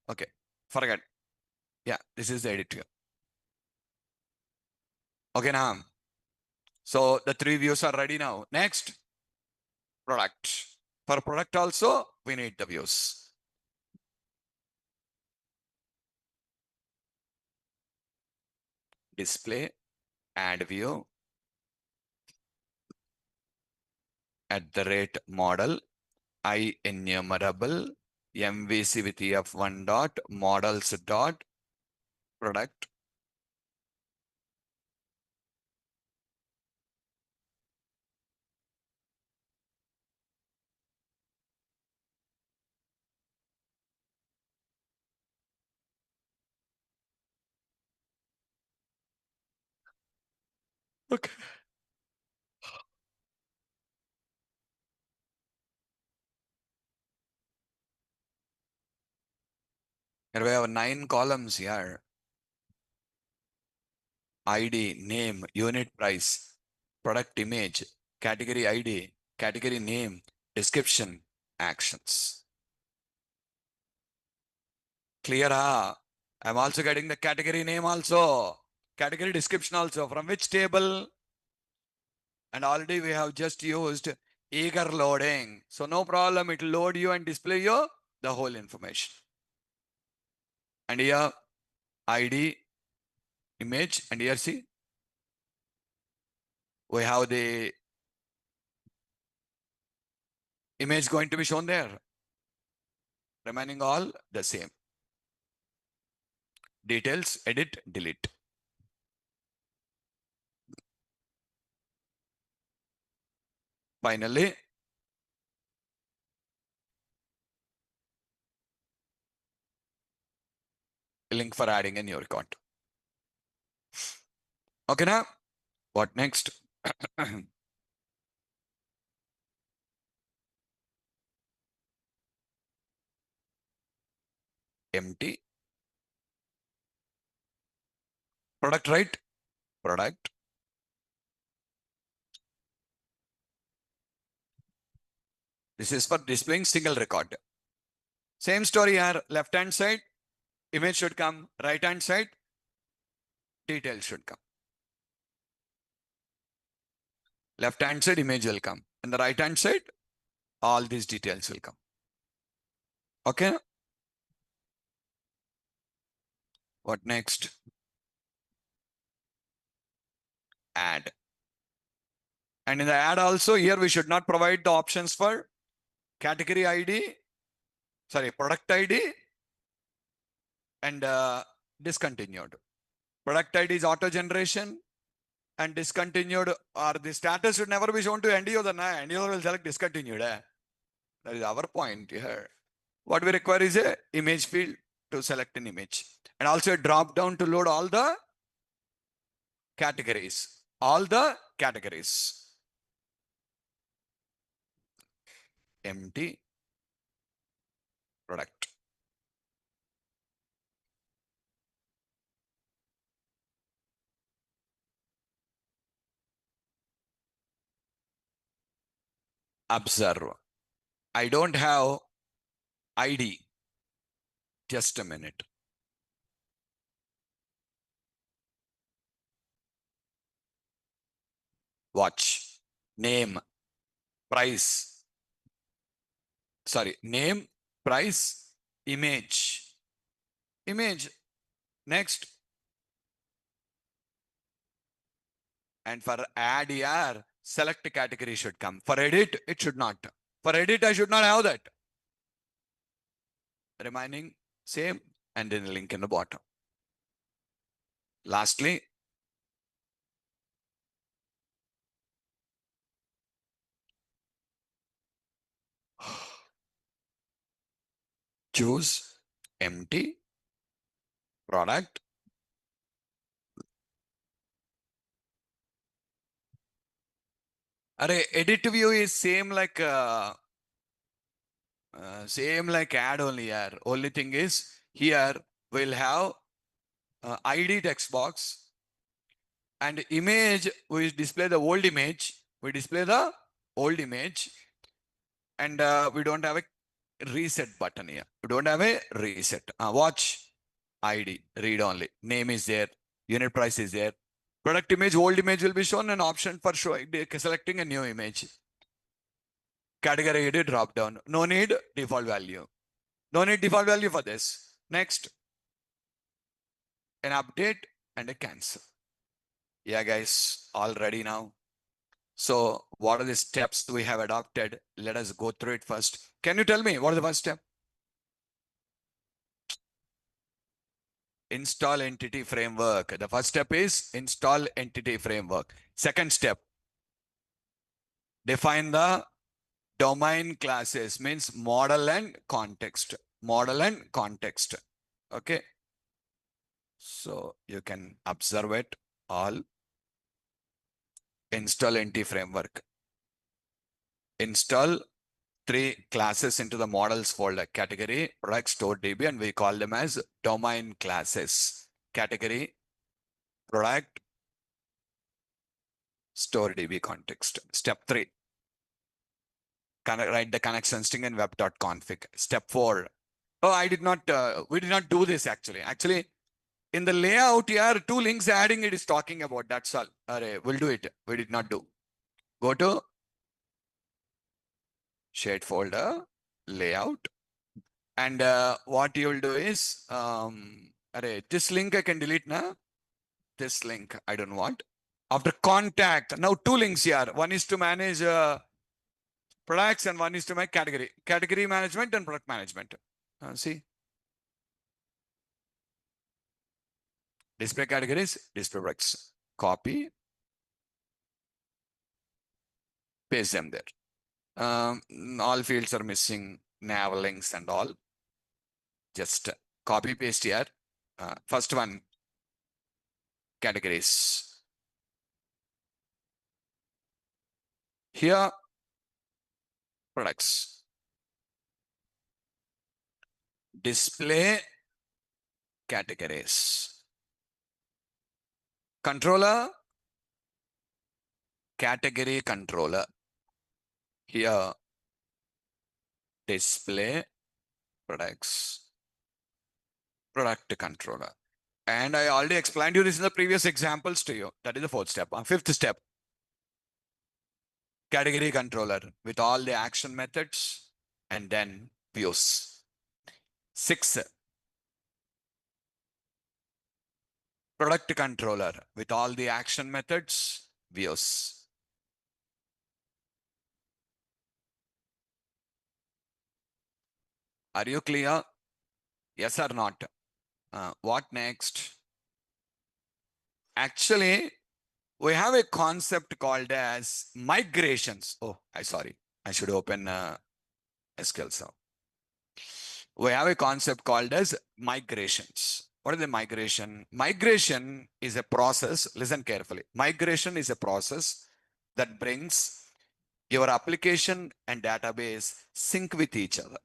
A: Okay. Forget. Yeah, this is the edit here. Okay, now. So the 3 views are ready now. Next, product. For product also, we need the views. Display, add view, @model, I enumerable, MVC with EF1 dot, models dot, product. Okay. Here we have 9 columns here. ID, name, unit price, product image, category ID, category name, description, actions. Clear, huh? I'm also getting the category name also, category description also. From which table? And already we have just used eager loading. So no problem, it will load you and display you the whole information. And here ID, image, and here see, we have the image going to be shown there. Remaining all the same. Details, edit, delete. Finally, link for adding a new record. Okay, now what next? Empty. Product, right? Product. This is for displaying single record. Same story here. Left hand side, image should come. Right hand side, details should come. Left hand side, image will come. And the right hand side, all these details will come. Okay. What next? Add. And in the add also, here we should not provide the options for category ID, sorry, product ID and discontinued. Product ID is auto generation and discontinued, or the status should never be shown to end user. End user will select discontinued. That is our point here. What we require is a image field to select an image, and also a drop down to load all the categories. All the categories. Empty product. Observe. I don't have ID. Just a minute. Watch. Name. Price. Sorry. Name. Price. Image. Image. Next. And for add here, select category should come. For edit, it should not. For edit, I should not have that. Remaining same, and then a link in the bottom. Lastly, choose empty product. Edit view is same like add only here. Only thing is here we'll have ID text box and image. We display the old image. We display the old image, and we don't have a reset button here. We don't have a reset. Watch ID, read only. Name is there. Unit price is there. Product image, old image will be shown. An option for showing, selecting a new image. Category edit drop down. No need default value. No need default value for this. Next, an update and a cancel. Yeah, guys, all ready now. So what are the steps we have adopted? Let us go through it first. Can you tell me what is the first step? Install entity framework. The first step is install entity framework. Second step, define the domain classes, means model and context. Model and context. Okay. So you can observe it all. Install entity framework. Install 3 classes into the models folder: category, product, store DB, and we call them as domain classes. Category, product, store DB context. Step 3, write the connection string in web.config. Step 4. Oh, we did not do this actually. Actually, in the layout here, 2 links adding it is talking about. That's all. We'll do it. We did not do. Go to shared folder, layout. And what you will do is, this link I can delete now. This link I don't want. After contact, now 2 links here. One is to manage products and one is to make category. Category management and product management. See. Display categories, display products. Copy. Paste them there. All fields are missing, nav links and all. Just copy paste here. First one, categories. Here, products. Display categories. Controller, category controller. Here, display product controller. And I already explained you this in the previous examples to you. That is the fourth step. Fifth step, category controller with all the action methods and then views. 6, product controller with all the action methods, views. Are you clear? Yes or not? What next? Actually, we have a concept called as migrations. Oh, I should open SQL now. We have a concept called as migrations. What is the migration? Migration is a process. Listen carefully. Migration is a process that brings your application and database sync with each other.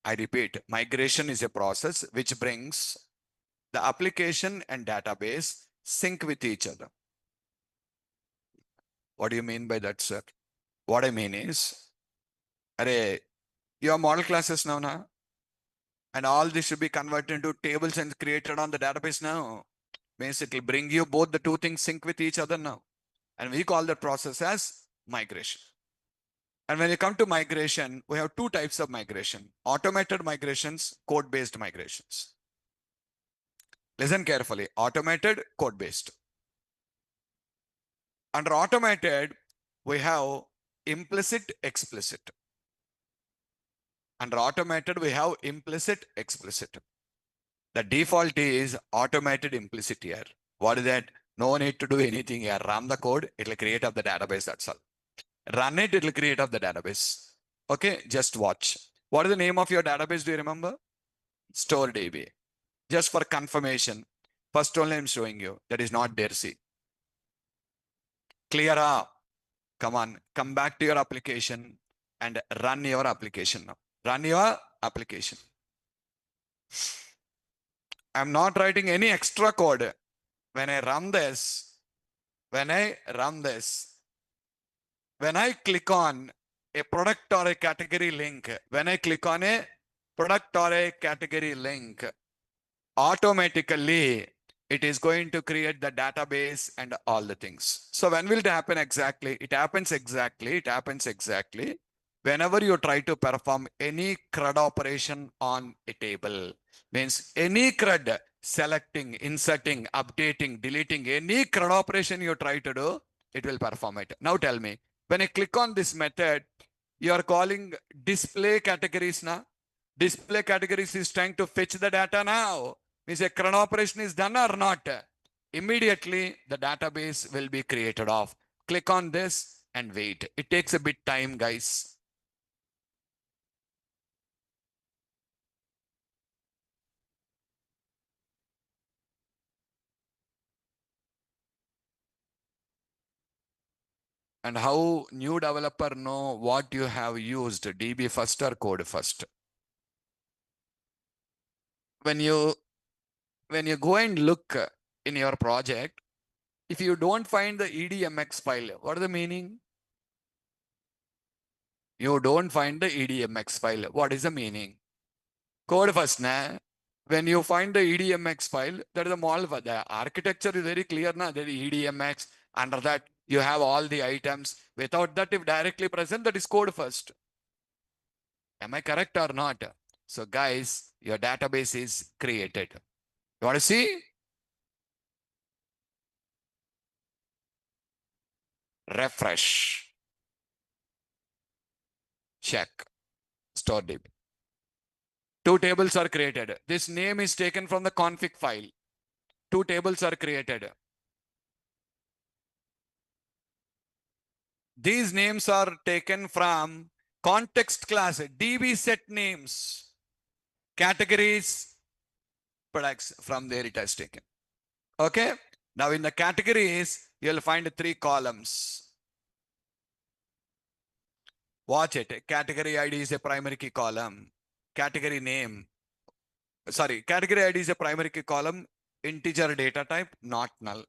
A: I repeat, migration is a process which brings the application and database sync with each other. What do you mean by that, sir? What I mean is, you have model classes now, and all this should be converted into tables and created on the database now. Means it will bring you both the two things sync with each other now. And we call that process as migration. And when you come to migration, we have two types of migration: automated migrations, code-based migrations. Listen carefully, automated, code-based. Under automated, we have implicit, explicit. Under automated, we have implicit, explicit. The default is automated implicit here. What is that? No need to do anything here. Run the code, it will create up the database, that's all. Run it, it will create up the database. Okay, just watch. What is the name of your database, do you remember? StoreDB. Just for confirmation, first only I'm showing you, that is not there, see. Clear up. Come on, come back to your application and run your application now. Run your application. I'm not writing any extra code. When I run this, when I click on a product or a category link, automatically it is going to create the database and all the things. So when will it happen exactly? It happens exactly whenever you try to perform any CRUD operation on a table. Means any CRUD, selecting, inserting, updating, deleting, any CRUD operation you try to do, it will perform it. Now tell me, when I click on this method, you are calling display categories now. Display categories is trying to fetch the data now. Means a CRUD operation is done or not. Immediately the database will be created off. Click on this and wait. It takes a bit time, guys. And how new developer know what you have used, DB first or code first? When you go and look in your project, if you don't find the EDMX file, what is the meaning? You don't find the EDMX file. What is the meaning? Code first, na? When you find the EDMX file, that is the model. The architecture is very clear, na? There is EDMX. Under that, you have all the items. Without that, if directly present, that is code first. Am I correct or not? So guys, your database is created. You want to see? Refresh. Check. StoreDB. Two tables are created. This name is taken from the config file. Two tables are created. These names are taken from context class, DB set names, categories, products, from there it has taken. Okay. Now in the categories, you'll find 3 columns. Watch it. Category ID is a primary key column. Category name. Category ID is a primary key column. Integer data type, not null.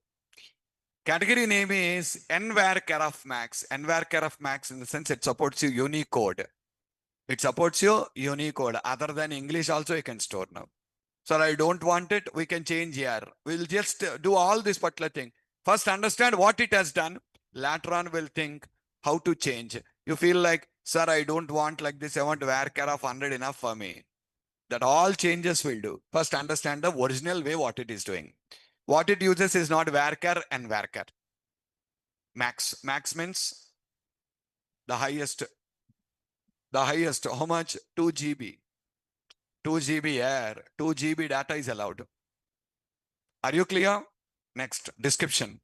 A: Category name is nvar care of max. nvar care of max in the sense it supports you Unicode. It supports your Unicode. Other than English also you can store now. So I don't want it, we can change here. We'll just do all this particular thing. First understand what it has done. Later on we'll think how to change. You feel like, sir, I don't want like this. I want varchar of 100 enough for me. That all changes will do. First understand the original way what it is doing. What it uses is not varchar and varchar. Max. Max means the highest. The highest. How much? 2 GB. 2 GB air. 2 GB data is allowed. Are you clear? Next. Description.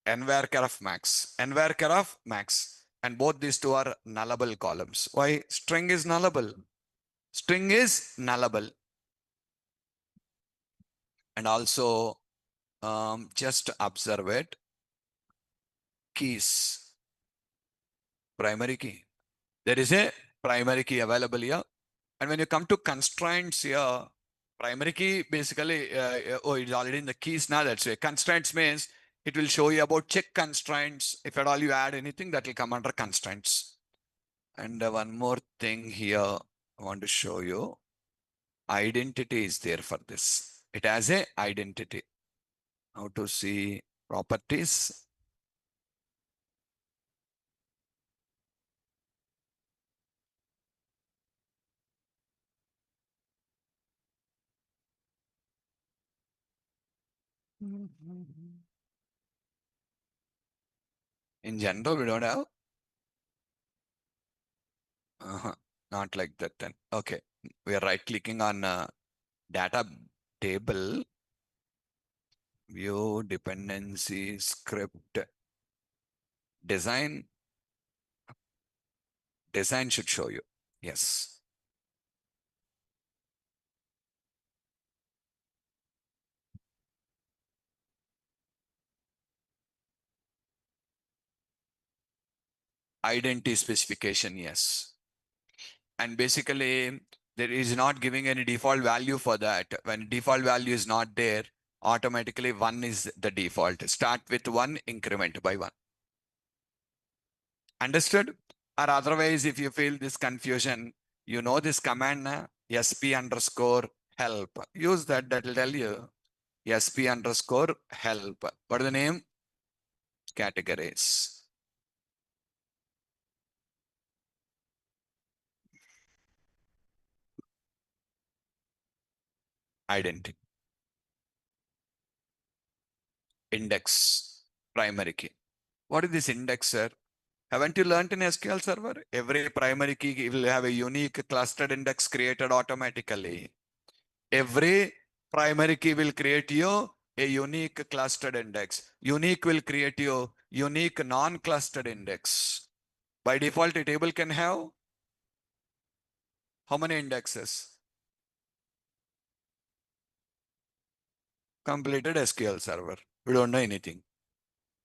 A: Nvarchar of max. Nvarchar of max. And both these two are nullable columns. Why? String is nullable. String is nullable. And also, just observe it. Keys. Primary key. There is a primary key available here. And when you come to constraints here, primary key basically, oh, it's already in the keys now. That's why constraints means it will show you about check constraints. If at all you add anything, that will come under constraints. And one more thing here, I want to show you. Identity is there for this. It has a identity. How to see properties. In general, we don't have. Not like that then. Okay. We are right clicking on data table, view, dependency, script, design. Design should show you. Yes. Identity specification, yes. And basically, there is not giving any default value for that. When default value is not there, automatically 1 is the default. Start with 1, increment by 1. Understood? Or otherwise, if you feel this confusion, you know this command, sp underscore help. Use that, that will tell you. sp underscore help. What is the name? Categories. Identity. Index. Primary key. What is this index, sir? Haven't you learned in SQL Server? Every primary key will have a unique clustered index created automatically. Every primary key will create you a unique clustered index. Unique will create you unique non-clustered index. By default, a table can have how many indexes? Completed SQL Server. We don't know anything.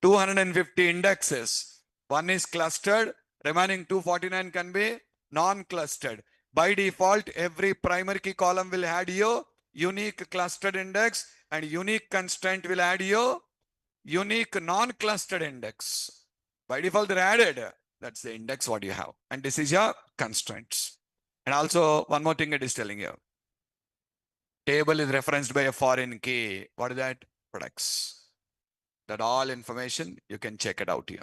A: 250 indexes. One is clustered, remaining 249 can be non-clustered. By default, every primary key column will add your unique clustered index and unique constraint will add your unique non-clustered index. By default, they're added. That's the index what you have. And this is your constraints. And also one more thing it is telling you. Table is referenced by a foreign key. What is that? Products. That all information, you can check it out here.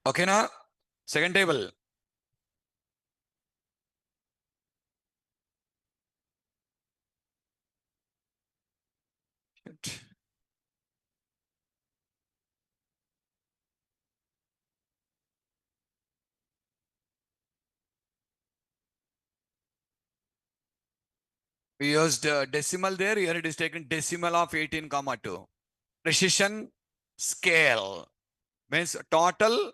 A: Okay, now, second table. We used decimal there. Here it is taken decimal of 18,2. Precision scale means total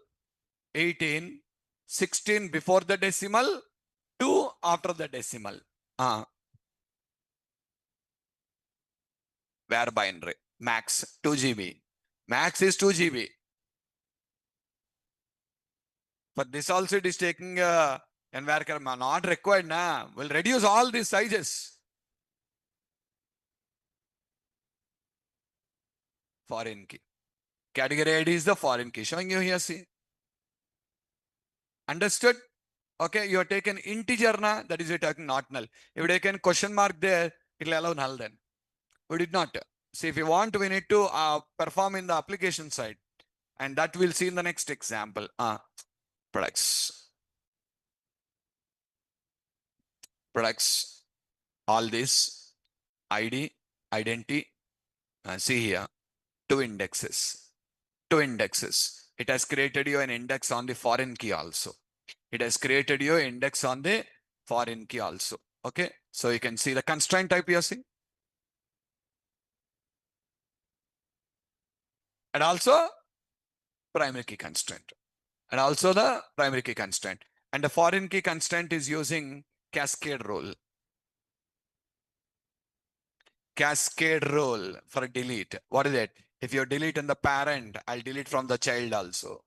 A: 18, 16 before the decimal, 2 after the decimal. Where binary. Max 2 GB. Max is 2 GB. But this also it is taking Nvarchar not required now. Will reduce all these sizes. Foreign key. Category ID is the foreign key. Showing you here, see. Understood? Okay, you have taken integer na, that is you're taking not null. If you taken question mark there, it will allow null then. We did not. See, if you want, we need to perform in the application side. And that we'll see in the next example. Products. Products. All this. ID, identity. See here. Two indexes. Two indexes. It has created you an index on the foreign key also. It has created you an index on the foreign key also. Okay. So you can see the constraint type you are seeing. And also primary key constraint. And also the primary key constraint. And the foreign key constraint is using cascade rule. Cascade rule for delete. What is it? If you delete in the parent, I'll delete from the child also.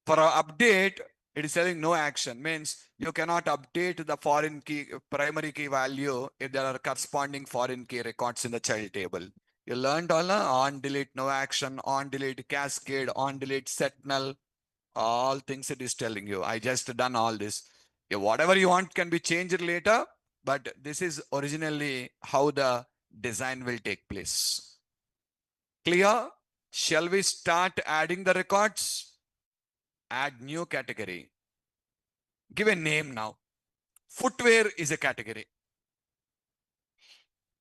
A: For our update, it is saying no action. Means you cannot update the foreign key, primary key value if there are corresponding foreign key records in the child table. You learned all on delete, no action, on delete, cascade, on delete, set null. All things it is telling you. I just done all this. Yeah, whatever you want can be changed later, but this is originally how the design will take place. Clear? Shall we start adding the records? Add new category. Give a name now. Footwear is a category.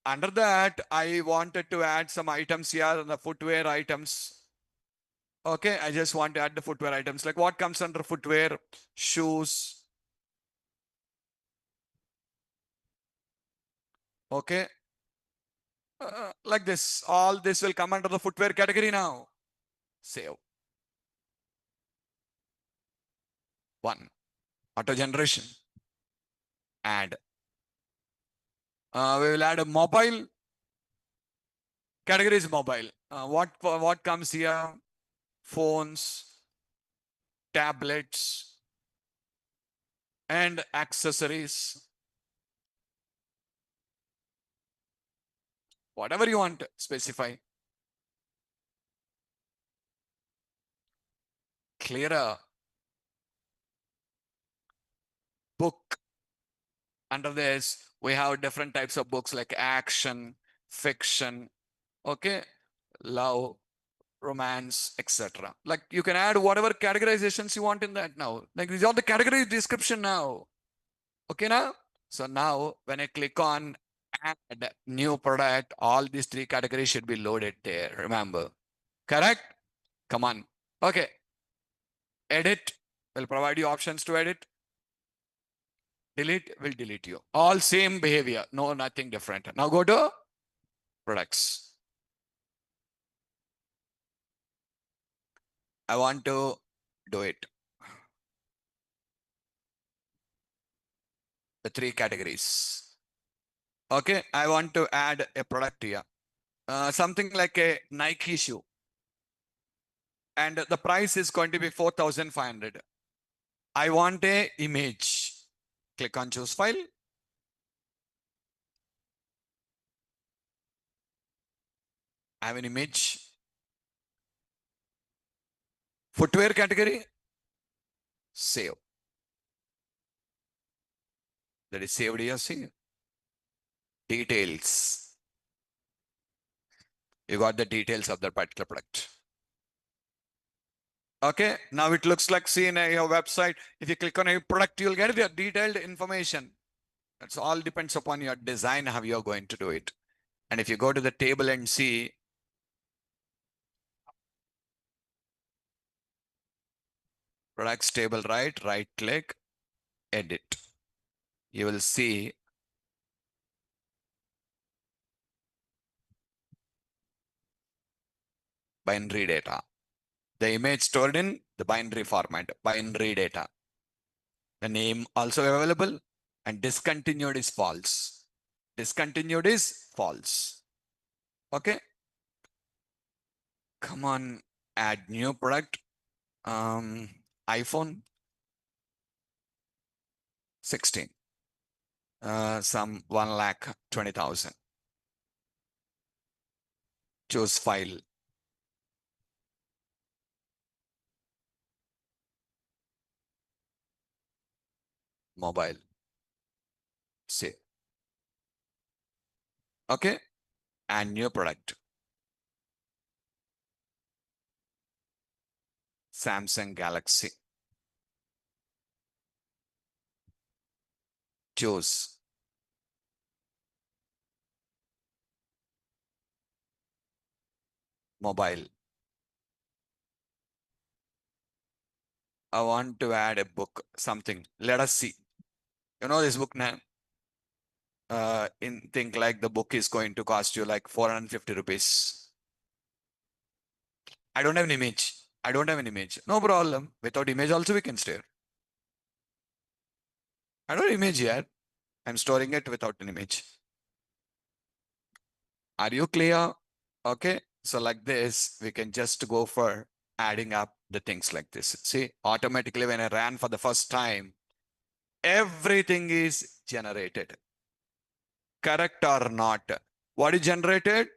A: Under that, I wanted to add some items here, the footwear items. Okay, I just want to add the footwear items. Like what comes under footwear? Shoes. Okay. Like this. All this will come under the footwear category now. Save. 1. Auto generation. Add. We will add a mobile. Category is mobile. What comes here? Phones, tablets, and accessories. Whatever you want, specify. Clearer. Book. Under this, we have different types of books like action, fiction, okay, love, romance, etc. Like you can add whatever categorizations you want in that now. Like these are the category description now. Okay now? So now when I click on add new product, all these 3 categories should be loaded there. Remember. Correct? Come on. Okay. Edit will provide you options to edit. Delete will delete you. All same behavior. No, nothing different. Now go to products. I want to do it. The 3 categories. Okay, I want to add a product here. Something like a Nike shoe. And the price is going to be 4,500. I want a image. Click on choose file. I have an image. Footwear category. Save. That is saved here. See. Details. You got the details of the particular product. Okay, now it looks like, see in your website, if you click on a product, you'll get the detailed information. That's all depends upon your design, how you're going to do it. And if you go to the table and see, products table, right click, edit. You will see binary data. The image stored in the binary format, binary data. The name also available and discontinued is false. Discontinued is false. Okay. Come on, add new product. iPhone 16. Some 1,20,000. Choose file. mobile. Say, okay, and new product. Samsung Galaxy. Choose. Mobile. I want to add a book, something. Let us see. You know this book name? Think like the book is going to cost you like 450 rupees. I don't have an image. I don't have an image. No problem. Without image also we can stare. I don't have image yet. I'm storing it without an image. Are you clear? Okay. So like this, we can just go for adding up the things like this. See, automatically when I ran for the first time, everything is generated. Correct or not? What is generated?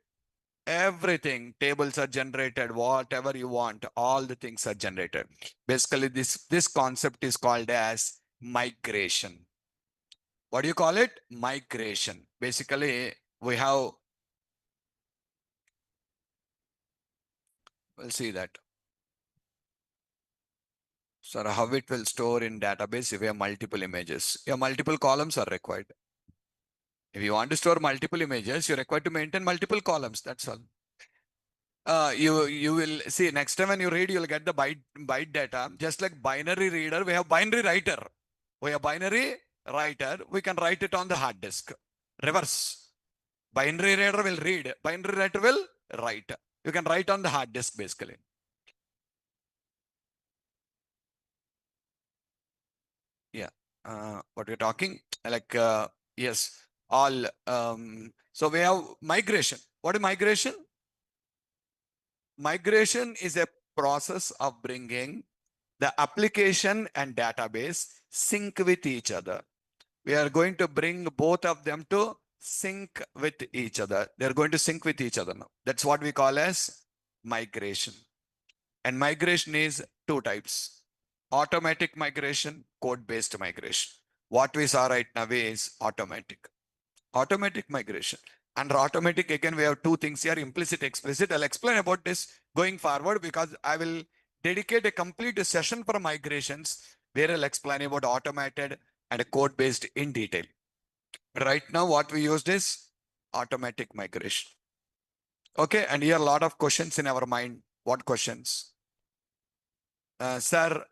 A: Everything. Tables are generated, whatever you want, all the things are generated. Basically, this concept is called as migration. What do you call it? Migration. Basically, we have, we'll see that. So how it will store in database if you have multiple images. Your multiple columns are required. If you want to store multiple images, you're required to maintain multiple columns. That's all. You will see next time when you read, you'll get the byte data. Just like binary reader, we have binary writer. We have binary writer. We can write it on the hard disk. Reverse. Binary reader will read. Binary writer will write. You can write on the hard disk basically. Yeah. What we're talking like yes. All. So we have migration. What is migration? Migration is a process of bringing the application and database sync with each other. We are going to bring both of them to sync with each other. They're going to sync with each other now. That's what we call as migration. And migration is two types: automatic migration, code-based migration. What we saw right now is automatic. Automatic migration. Under automatic, again, we have two things here, implicit, explicit. I'll explain about this going forward because I will dedicate a complete session for migrations where I'll explain about automated and code-based in detail. Right now, what we used is automatic migration. Okay, and here a lot of questions in our mind. What questions? Sir,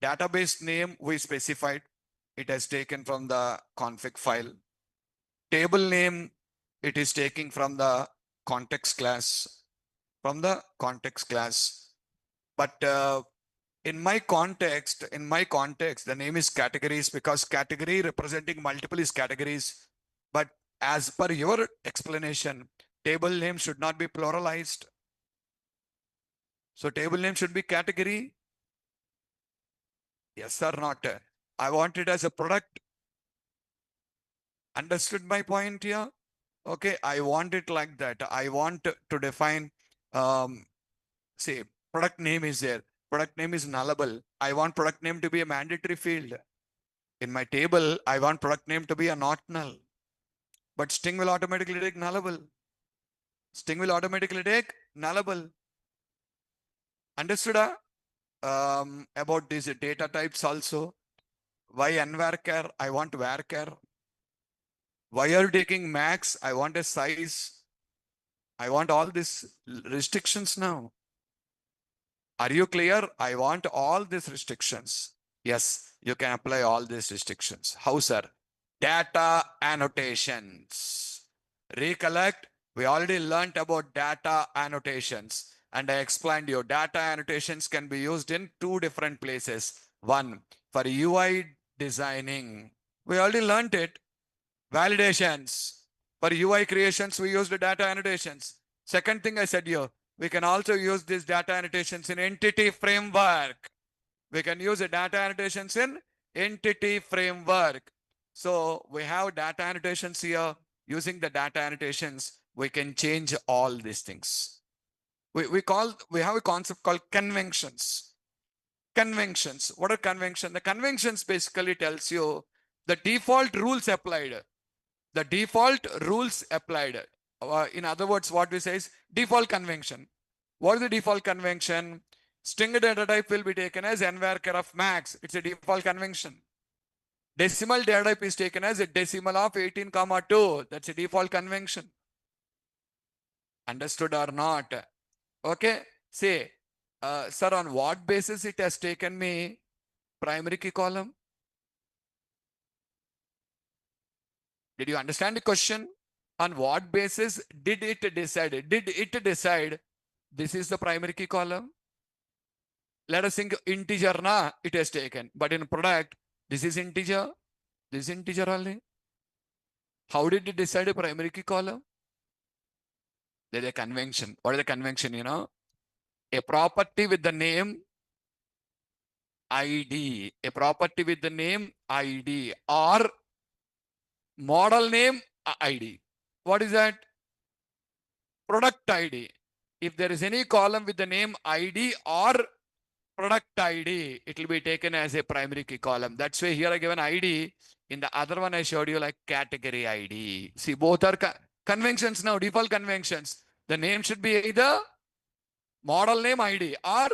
A: database name we specified. It has taken from the config file. Table name, it is taking from the context class. But in my context, the name is categories because category representing multiple is categories. But as per your explanation, table name should not be pluralized. So table name should be category. Yes or not? I want it as a product. Understood my point here? Okay, I want it like that. I want to define, say, product name is there. Product name is nullable. I want product name to be a mandatory field. In my table, I want product name to be a not null. But Sting will automatically take nullable. Sting will automatically take nullable. Understood? About these data types also. Why unvarchar? I want varchar. Why are you taking max? I want a size. I want all these restrictions now. Are you clear? I want all these restrictions. Yes, you can apply all these restrictions. How, sir? Data annotations. Recollect, we already learned about data annotations. And I explained you, data annotations can be used in two different places. One, for UI designing. We already learned it. Validations. For UI creations, we used data annotations. Second thing I said here, we can also use these data annotations in entity framework. We can use the data annotations in entity framework. So we have data annotations here. Using the data annotations, we can change all these things. We have a concept called conventions. Conventions. What are conventions? The conventions basically tells you the default rules applied. The default rules applied. In other words, what we say is default convention. What is the default convention? String data type will be taken as nvarchar of max. It's a default convention. Decimal data type is taken as a decimal of 18, 2. That's a default convention. Understood or not? Okay. Say, sir, on what basis it has taken me primary key column? Did you understand the question? On what basis did it decide? Did it decide this is the primary key column? Let us think integer na it has taken, but in product, this is integer. This is integer only. How did it decide a primary key column? There's a convention. What is the convention? You know, a property with the name ID, a property with the name ID or model name ID. What is that? Product ID. If there is any column with the name ID or product ID, it will be taken as a primary key column. That's why here I given ID. In the other one, I showed you like category ID. See, both are conventions now, default conventions. The name should be either model name ID or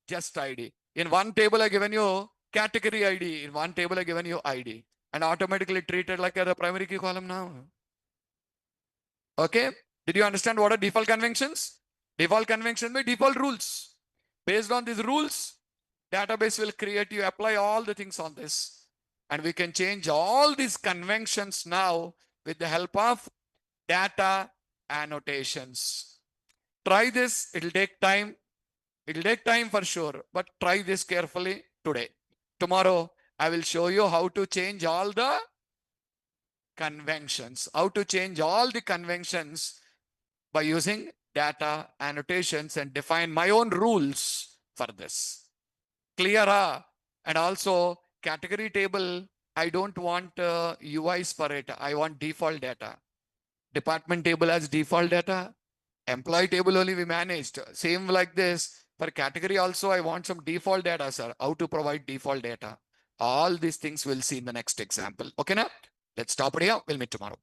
A: just ID. In one table, I given you category ID. In one table, I given you ID. And automatically treated like a primary key column now. Okay. Did you understand what are default conventions? Default convention by default rules. Based on these rules, database will create, you apply all the things on this. And we can change all these conventions now with the help of data annotations. Try this. It'll take time. It'll take time for sure, but try this carefully today. Tomorrow, I will show you how to change all the conventions, how to change all the conventions by using data annotations and define my own rules for this. Clear? And also category table, I don't want UIs for it. I want default data. Department table has default data. Employee table only we managed. Same like this. For category also, I want some default data, sir. How to provide default data. All these things we'll see in the next example. Okay, now? Let's stop it here. We'll meet tomorrow.